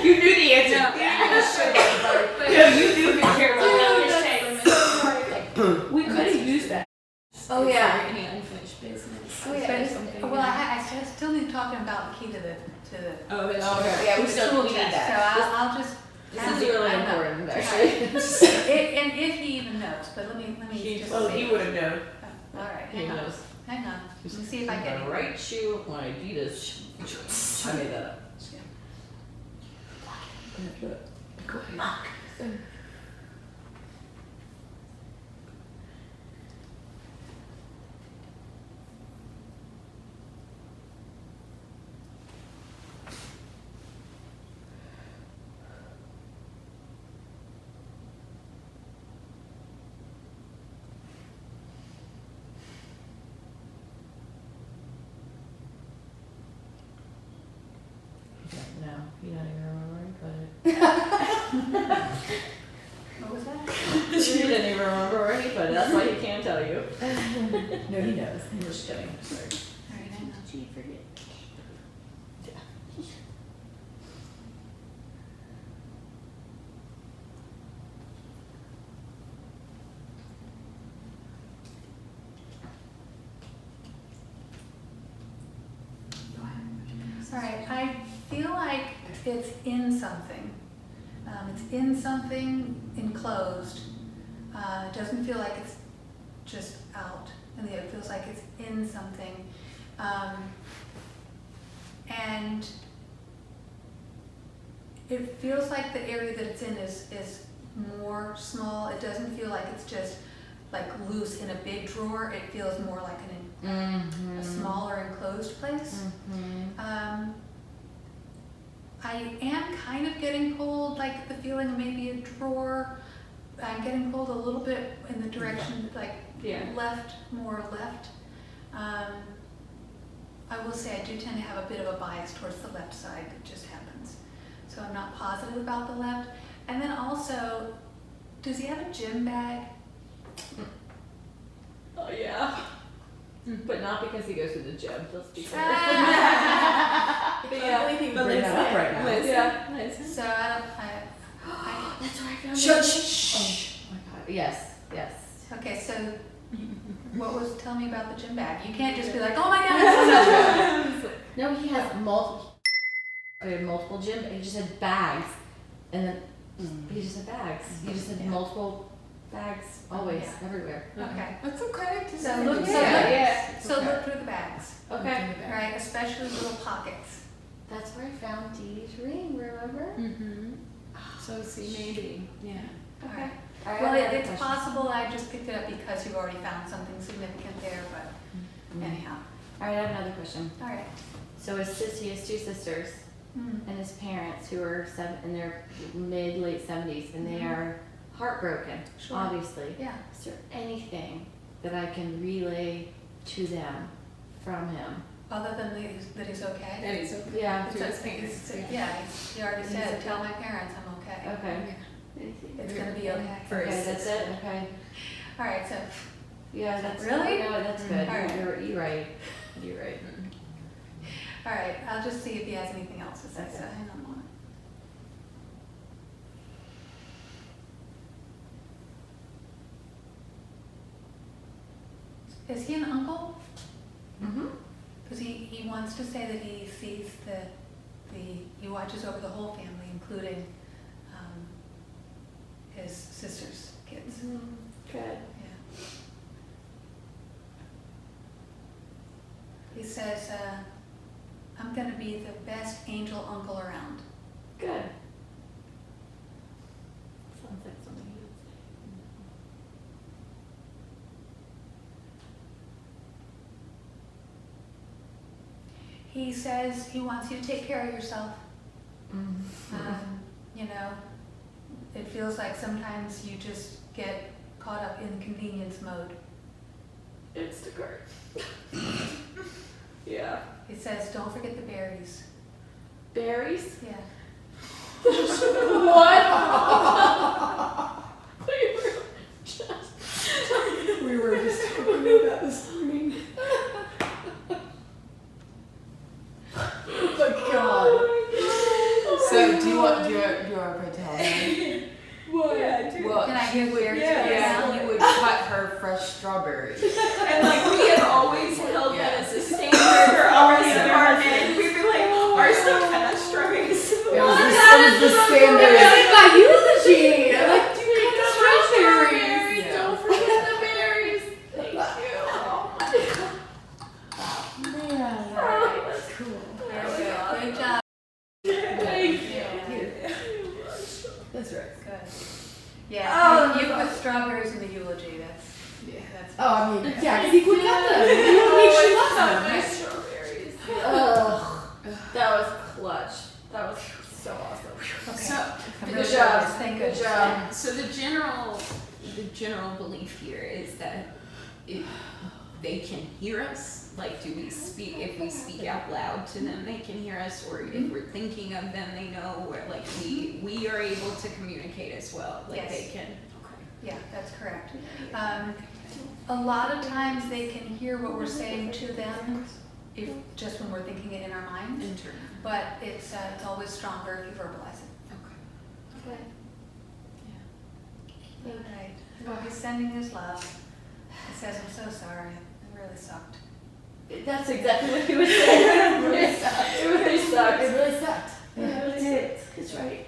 You knew the answer. You knew the answer. We could have used that. Oh, yeah. Any unfinished business? Oh, yeah. But, well, I still need to talk to him about the key to the Oh, that's Okay. Yeah, we the still tool need chest. that. So I'll just. This ask is him. really I don't know. important, actually. And if he even knows, but let me just Well, see. he would have known. All right, He hang on. knows. Hang on. Let me see if I get My it. right shoe, my Adidas. I made that up. No, you don't even remember where he put it. What was that? You didn't even remember where he put it. That's why he can't tell you. No, he knows. I'm just kidding. Sorry. All right, hang on. Gee, forget. All right, I feel like it's in something. It's in something enclosed. It doesn't feel like it's just out, and it feels like it's in something. And it feels like the area that it's in is more small. It doesn't feel like it's just like loose in a big drawer. It feels more like a smaller enclosed place. I am kind of getting pulled, like the feeling of maybe a drawer. I'm getting pulled a little bit in the direction, like left, more left. I will say I do tend to have a bit of a bias towards the left side. It just happens. So I'm not positive about the left. And then also, does he have a gym bag? Oh, yeah. But not because he goes to the gym. Let's be clear. The only thing to bring that up right now. Liz. So I That's where I found Shh. Oh my god. Yes. Yes. okay, so Tell me about the gym bag. You can't just be like, oh my God. No, he has multiple gym. He just had bags, and then he just had bags. He just had multiple bags always, everywhere. Okay. That's okay. So look, look through the bags. Okay. Right, especially little pockets. That's where I found Didi's ring. Remember? Mm-hmm. So see, maybe. Yeah. Okay. All right, Well, I have it's another question. possible I just picked it up because you've already found something significant there, but anyhow. All right, I have another question. All right. So he has two sisters and his parents who are in their late 70s, and they are heartbroken, Sure. obviously. Yeah. Is there anything that I can relay to them from him? Other than that he's okay? That is okay. Yeah. To his parents. He already said, tell my parents I'm okay. Okay. It's going to be okay. Okay, that's it? Okay. All right, so Yeah, that's Really? No, that's good. All right. You're right. You're right. all right, I'll just see if he has anything else to say. So hang on a moment. Is he an uncle? Mm-hmm. Because he wants to say that he sees he watches over the whole family, including his sister's kids. Good. Yeah. He says, I'm going to be the best angel uncle around. Good. Sounds like something he would say. He says he wants you to take care of yourself. Mm-hmm. You know, it feels like sometimes you just get caught up in convenience mode. Instacart. Yeah. He says, don't forget the berries. Berries? Yeah. What? We were just talking about that this morning. Oh God. So do you want to tell me? What? Yeah, Well, Can I give berries? he would cut her fresh strawberries. And like we have always held Yeah. that as a standard for our apartment. We'd be like, our stuff had strawberries. It was the standard. my eulogy! I'm like, You can cut strawberries. Yeah. Don't forget the berries. Thank you. Man. Oh, that's cool. Very good. Great job. Thank you. That's right. Good. Yeah, you put strawberries in the eulogy. That's Oh, I mean, yeah, because he would cut them. She loves them. Nice strawberries. Ugh. That was clutch. That was so awesome. okay. So, I'm good really job. nervous. Thank Good goodness. job. So the general belief here is that they can hear us. Like, do we speak? If we speak out loud to them, they can hear us, or if we're thinking of them, they know. Or like we are able to communicate as well. Like Yes. they can. Okay. Yeah, that's correct. A lot of times they can hear what we're saying to them, just when we're thinking it in our minds. Internal. But it's always stronger if you verbalize it. Okay. Okay. All right. Well, he's sending his love. He says, I'm so sorry. It really sucked. That's exactly what he was saying. It really sucked. It really sucked. It really sucked. It really did. It's right.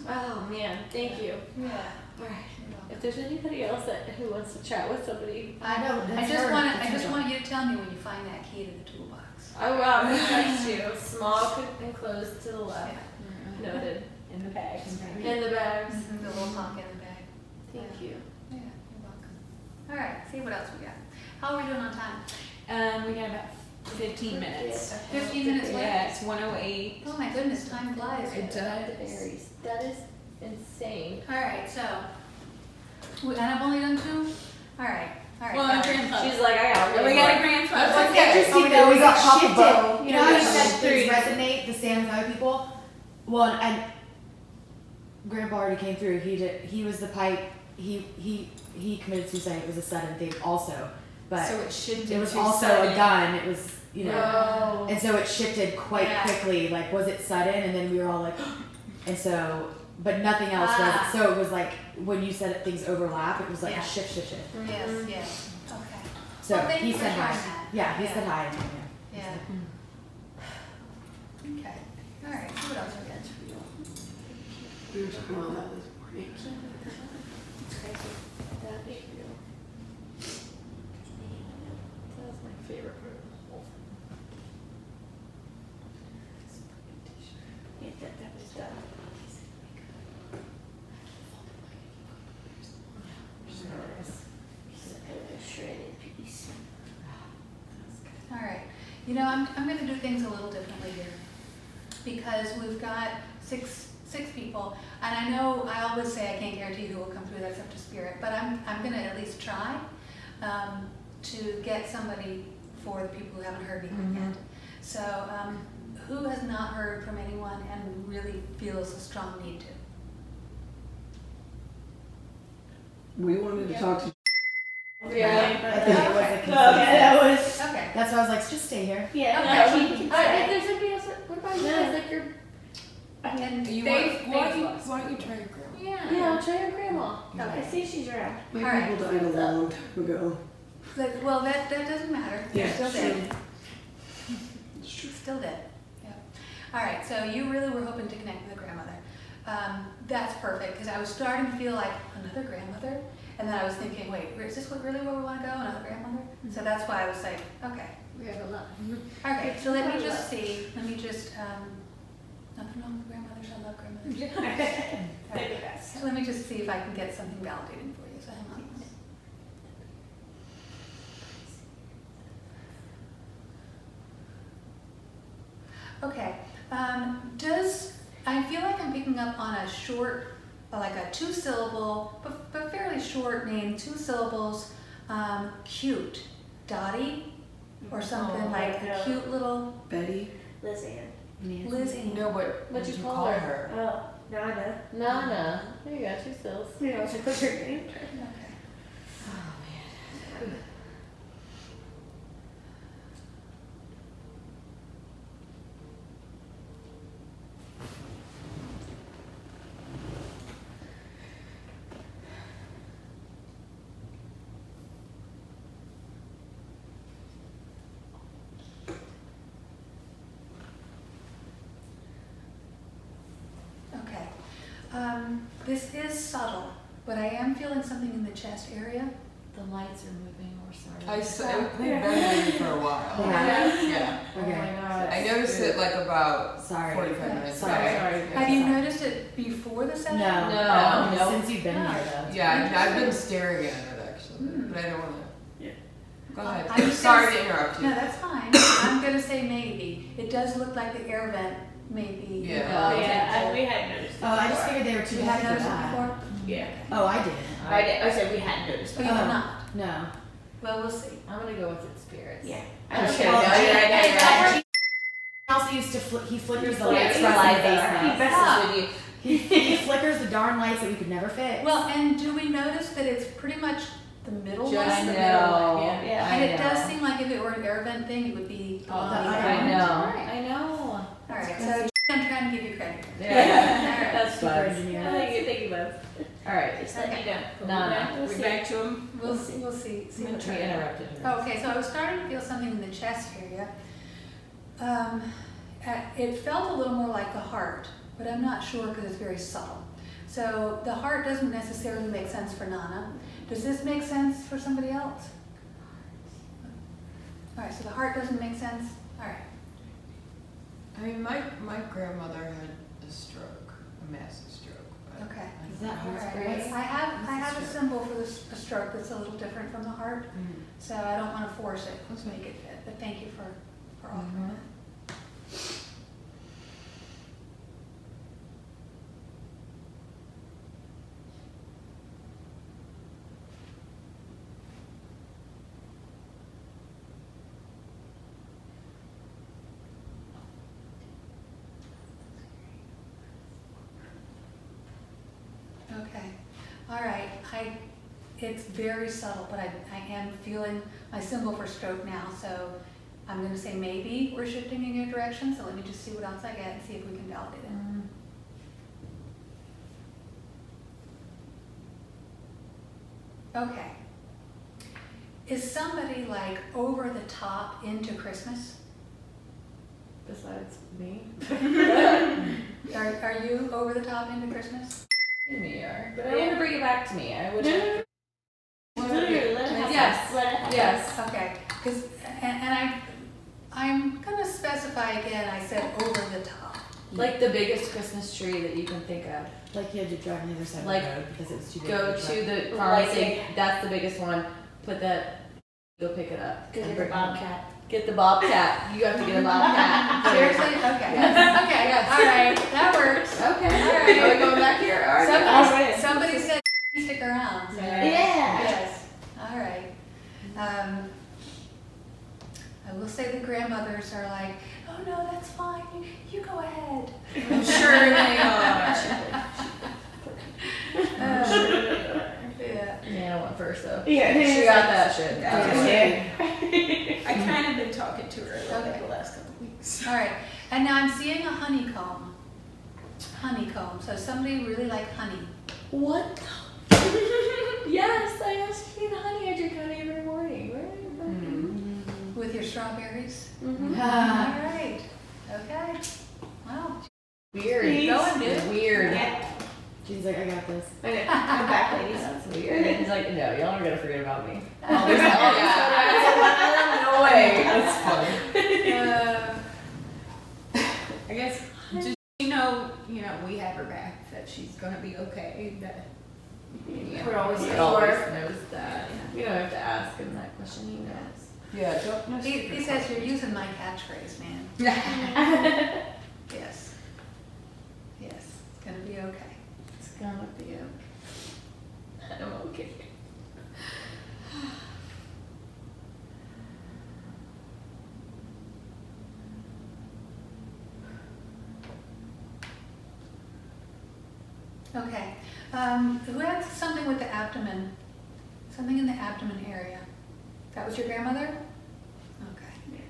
Oh man, thank you. Yeah. All right. If there's anybody else who wants to chat with somebody, I know. I just want you to tell me when you find that key to the toolbox. I will. I'm gonna text you. Small and closed to the left. Noted. In the bags. In the bags. The little pocket in the bag. Thank you. Yeah, you're welcome. All right, see what else we got. How are we doing on time? We got about 15 minutes. 15 minutes left? Yeah, it's 1:08. Oh my goodness, time flies. It does. The berries. That is insane. All right, so, and I've only done 2? All right. Well, got it. grandfather. She's like, I got We got a grandfather. What's Okay. interesting though is it half a shifted. bow. You know how you Yeah. said things resonate the same with other people? Well, and Grandpa already came through. He was the pipe. He committed suicide. It was a sudden thing also, but So it shifted. it was to also sudden. a gun. It was No. and so it shifted quite Yeah. quickly. Like, was it sudden? And then we were all like, and so, but nothing else Ah. was. So it was like when you said that things overlap, it was like Yeah. a shift. Yes, yes. Okay. So Well, thank he you for said trying hi. that. Yeah, he Yeah. said hi. And, Yeah. Okay. All right. So what else are we doing? We were talking about that this morning. That's my favorite part of the whole Shredded piece. All right. You know, I'm going to do things a little differently here because we've got six people, and I know I always say I can't guarantee who will come through. That's up to spirit, but I'm going to at least try to get somebody for the people who haven't heard anything yet. So, who has not heard from anyone and really feels a strong need to? We wanted to talk to I think it was a Okay. consensus. Okay. That's why I was like, just stay here. Yeah. Okay. If there's anybody else, what about you guys? Like your. And you. Dave, Why don't you try your grandma? Yeah, try your grandma. Yeah. I see she's around. My All right. people died a long time ago. well, that doesn't matter. They're Yeah, still true. dead. Still dead. Yeah. All right. So you really were hoping to connect with a grandmother. That's perfect because I was starting to feel like another grandmother, and then I was thinking, wait, is this really where we want to go? Another grandmother? So that's why I was like, okay. We have a lot. Okay. So let me just see. Let me just. Nothing wrong with grandmothers. I love grandmothers. All right. So let me just see if I can get something validating for you. So hang on. Okay. I feel like I'm picking up on a short, like a 2-syllable, but fairly short name, 2 syllables, cute, Dottie, or something like a cute little Betty? Lizanne. Lizzie. No, what What'd did you you call call her? her? Oh, Nona. Nona. There you go, 2 stills. You know, she put her name. Okay. Okay. This is subtle, but I am feeling something in the chest area. The lights are moving, we're sorry. They've been moving for a while. Yeah. Oh my god. I noticed it like about Sorry. 45 minutes ago. Sorry. Have you noticed it before the session? No. No. Since you've been No. here, though. Yeah, I've been staring at it actually, but I don't want to. Go ahead. I'm just Sorry gonna to interrupt you. No, that's fine. I'm gonna say maybe. It does look like the air vent may be. Yeah. We had noticed. Oh, I just figured they were too You big had for noticed it that. before? Yeah. Oh, I did. I said we hadn't noticed. Oh, you did not? No. Well, we'll see. I'm gonna go with its spirits. Yeah. Okay, Well, no, you're right. He also used to he flickers the Yeah, lights he from my messes basement. with Ah. you. He flickers the darn lights that we could never fix. Well, and do we notice that it's pretty much the middle one? Just The the middle middle. one, Yeah. And it I does know. seem like if it were an air vent thing, it would be. Oh, on the other other one. I know. Alright. I know. All right, so I'm trying to give you credit. Yeah. That's Super Buzz. engineer. Thank you, Buzz. Alright. Just let me know. Nona. We'll We see. back to him. We'll see. We'll see. See We what interrupted her. Okay, so I was starting to feel something in the chest area. It felt a little more like the heart, but I'm not sure because it's very subtle. So the heart doesn't necessarily make sense for Nona. Does this make sense for somebody else? All right, so the heart doesn't make sense. All right. I mean, my grandmother had a stroke, a massive stroke. But Okay. Is that All heart right. spirits? I have a symbol for this, a stroke that's a little different from the heart, so I don't want to force it to make it fit. But thank you for offering that. Okay, all right. It's very subtle, but I am feeling my symbol for stroke now, so I'm going to say maybe we're shifting in your direction, so let me just see what else I get and see if we can validate it. Okay. Is somebody like over the top into Christmas? Besides me. Are you over the top into Christmas? Me are. But I want to bring it back to me. I would have. Yes, let it happen. Yes. Okay, because, and I'm gonna specify again, I said over the top. Like the biggest Christmas tree that you can think of. Like you had to drive on the other side Like, of the road because it was too big. Go for to the the pharmacy. That's the biggest one. Put that. Go pick it up. Get and the bring it home. bobcat. Get the bobcat. You have to get a bobcat. Seriously? Okay. Yes. Okay, Yes. all right, that works. Okay. All right. Are we going back here? All right. Somebody said stick around. So Yeah. Yes, all right. I will say the grandmothers are like, oh no, that's fine, you go ahead. I'm sure they are. Yeah. Yeah, I went first though. Yeah, She got that shit. I kind of been talking to her like Okay. the last couple weeks. All right, and now I'm seeing a honeycomb. Honeycomb, so somebody really like honey. What? Yes, I asked you to honey. I drink honey every morning. Where are you from? With your strawberries? Mm-hmm. All right, okay. Wow. Weird. Keep going, dude. Weird. Yeah. She's like, I got this. Okay, I'm back, ladies. That's weird. He's like, no, y'all aren't gonna forget about me. Oh, yeah. No way. That's funny. I guess, just, you know, we have her back, that she's gonna be okay, that, yeah. We're always He here always for her. knows that. You don't have to ask him that question. He knows. Yeah, don't. He says you're using my catchphrase, man. Yes. Yes, it's gonna be okay. It's gonna be okay. I'm okay. Okay, who had something with the abdomen? Something in the abdomen area? That was your grandmother? Okay,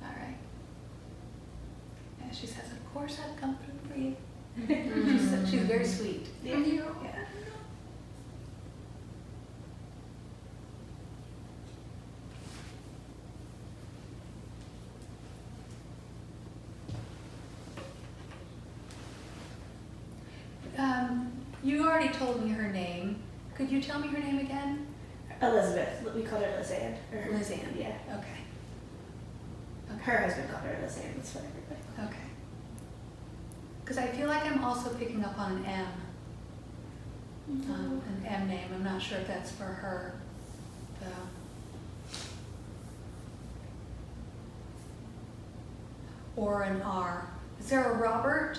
all right. Yeah, she says, of course I've come through for you. She's very sweet. Thank you. Yeah. You already told me her name. Could you tell me her name again? Elizabeth. We called her Lizanne. Or- Lizanne. Yeah. Okay. Her husband called her Lizanne. It's for everybody. Okay. Because I feel like I'm also picking up on an M. An M name. I'm not sure if that's for her, though. Or an R. Is there a Robert?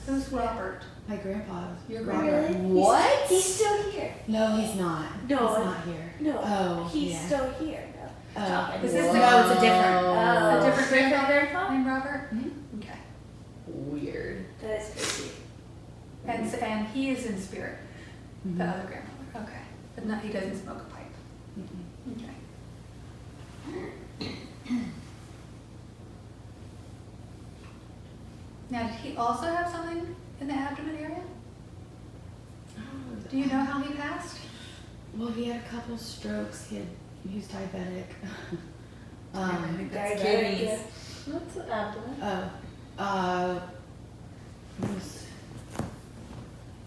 Who's Robert? My grandpa. Your Robert. Really? What? He's still here. No, he's not. No. He's not here. No. Oh, He's yeah. still here. No. Oh. Is this No, it's a different. Oh. A different grandfather grandpa? named Robert? Mhm. Okay. Weird. That is crazy. And he is in spirit, Mhm. the other grandmother. Okay. But not, he doesn't smoke a pipe. Mhm. Okay. Now, did he also have something in the abdomen area? Do you know how he passed? Well, he had a couple strokes. He was diabetic. That's Diabetic, kidneys. What's the abdomen? it was-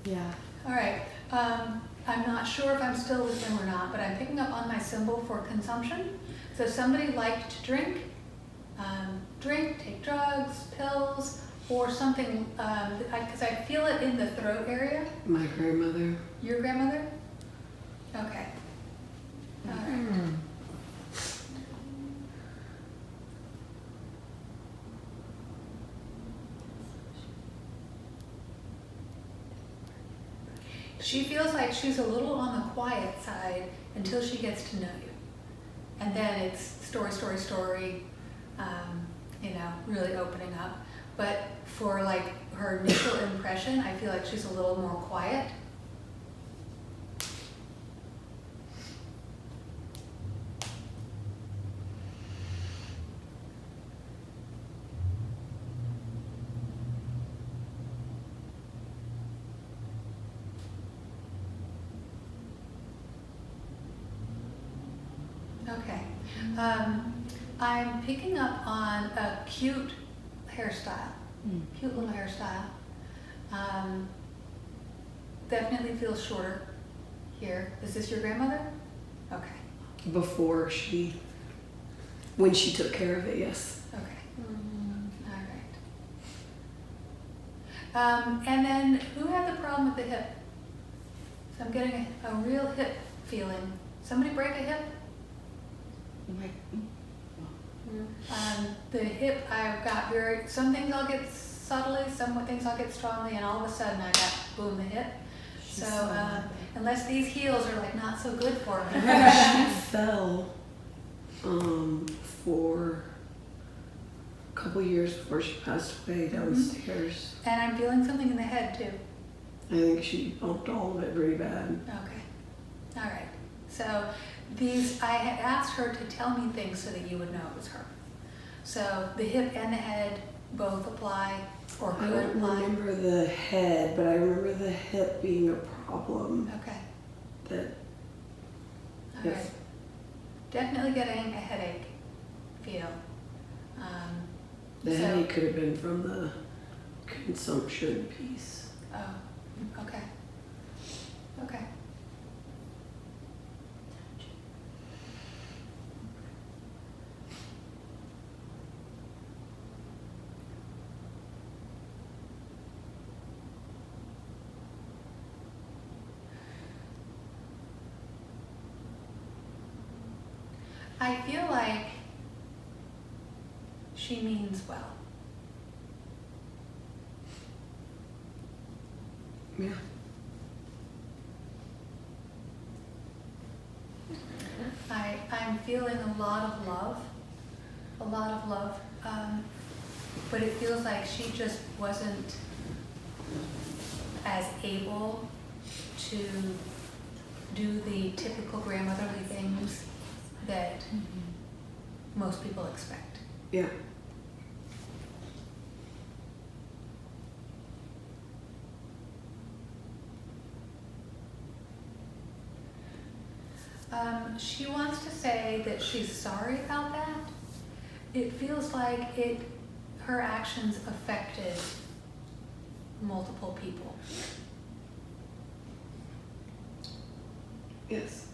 yeah. All right. I'm not sure if I'm still with him or not, but I'm picking up on my symbol for consumption. So somebody liked to drink, take drugs, pills, or something, because I feel it in the throat area. My grandmother. Your grandmother? Okay. All right. She feels like she's a little on the quiet side until she gets to know you. And then it's story, really opening up. But for like her initial impression, I feel like she's a little more quiet. I'm picking up on a cute hairstyle, cute little hairstyle. Definitely feels shorter here. Is this your grandmother? Okay, Before when she took care of it, yes. okay. All right. And then who had the problem with the hip? So I'm getting a real hip feeling. Somebody break a hip? The hip, I've got some things I'll get subtly, some things I'll get strongly, and all of a sudden I got, boom, the hip. So unless these heels are like not so good for me. She fell for a couple years before she passed away downstairs. And I'm feeling something in the head too. I think she bumped all of it pretty bad. Okay. All right. So I had asked her to tell me things so that you would know it was her. So the hip and the head both apply or I could don't apply. remember the head, but I remember the hip being a problem. Okay. That All right. Definitely getting a headache feel. the So- headache could have been from the consumption piece. Oh, okay. Okay. I feel like she means well. Yeah. I'm feeling a lot of love, but it feels like she just wasn't as able to do the typical grandmotherly things that most people expect. Yeah. She wants to say that she's sorry about that. It feels like her actions affected multiple people. Yes.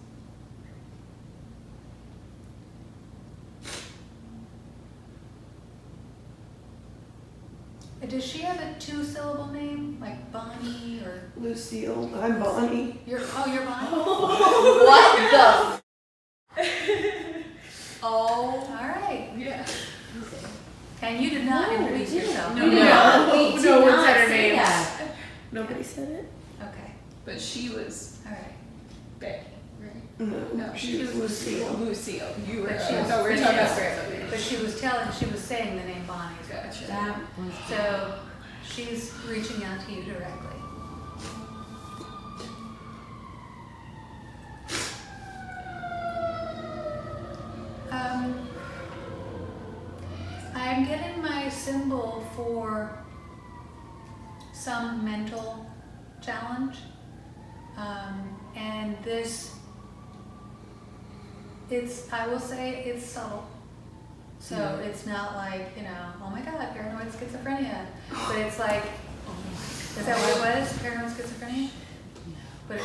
Does she have a 2-syllable name, like Bonnie or? Lucille, I'm Bonnie. You're Bonnie? What the? Oh. All right. Yeah. And you did not introduce yourself. No. We did No one not said her say name. that. Nobody said it? Okay. But she was All right. Becky, right? No, she was Lucille. Lucille. You were. But she was- No, we're but talking she about was- grandmother. But she was saying the name Bonnie. Gotcha. That was So she's reaching out to you directly. I'm getting my symbol for some mental challenge. And I will say it's subtle. So it's not like, oh my God, paranoid schizophrenia. But it's like, is that what it was? Paranoid schizophrenia? No. But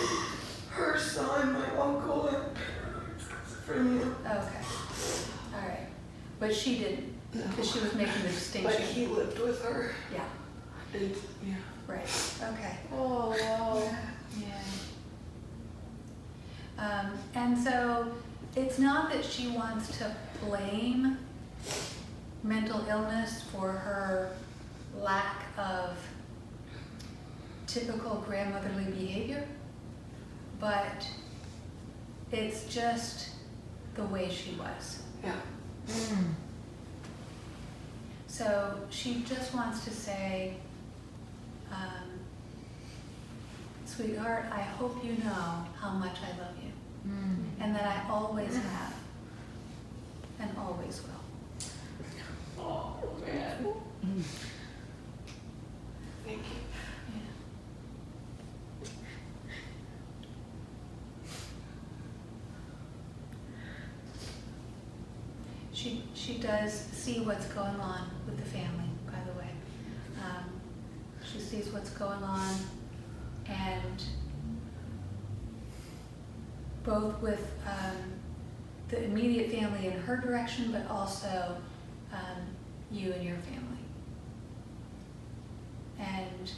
Her son, my uncle, had schizophrenia. okay. All right. But she didn't, because she was making the distinction. But he lived with her. Yeah, And, yeah. right. Okay. Oh, wow. Yeah. And so it's not that she wants to blame mental illness for her lack of typical grandmotherly behavior, but it's just the way she was. Yeah. So she just wants to say, sweetheart, I hope you know how much I love you. And that I always have and always will. Oh, man. Thank you. she does see what's going on with the family, by the way. She sees what's going on, and both with the immediate family in her direction, but also you and your family. And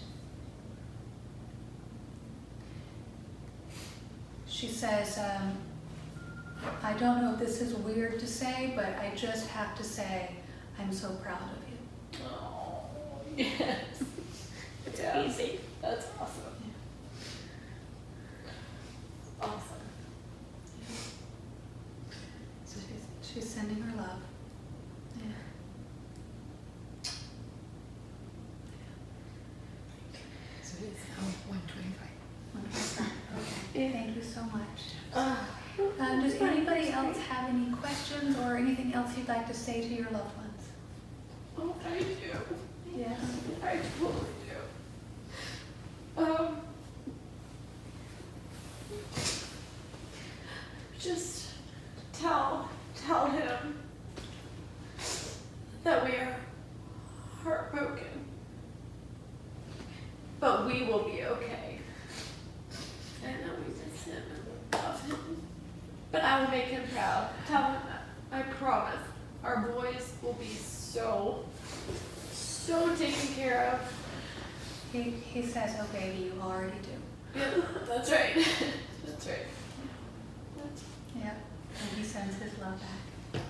she says, I don't know if this is weird to say, but I just have to say, I'm so proud of you. Oh, yes. It's amazing. That's awesome. Awesome. So she's sending her love. Yeah. So it's now 1:25. Wonderful. Okay. Thank you so much. Does anybody else have any questions or anything else you'd like to say to your loved ones? Oh, I do. Yes. I totally do. Just tell him that we are heartbroken, but we will be okay. And that we miss him and love him. But I will make him proud. Tell him that. I promise. Our boys will be so taken care of. He says, oh baby, you already do. Yeah, that's right. That's right. Yeah. And he sends his love back.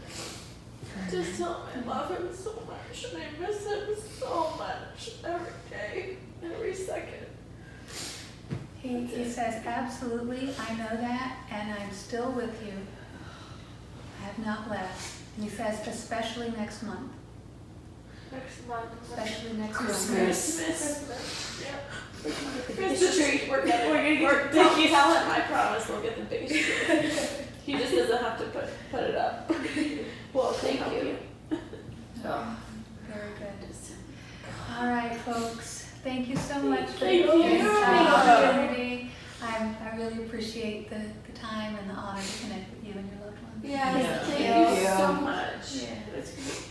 Just tell him I love him so much and I miss him so much every day, every second. He says, absolutely, I know that, and I'm still with you. I have not left. And he says, especially next month. Next month. Especially next month. Christmas. Yeah. Christmas tree. We're gonna get tell him, I promise we'll get the biggest tree. He just doesn't have to put it up. Well, thank you. Oh, very good. All right, folks. Thank you so much for Thank this you. opportunity. I really appreciate the time and the honor to connect with you and your loved ones. Yes, Yeah. thank you Yeah. so much. Yeah. It's great.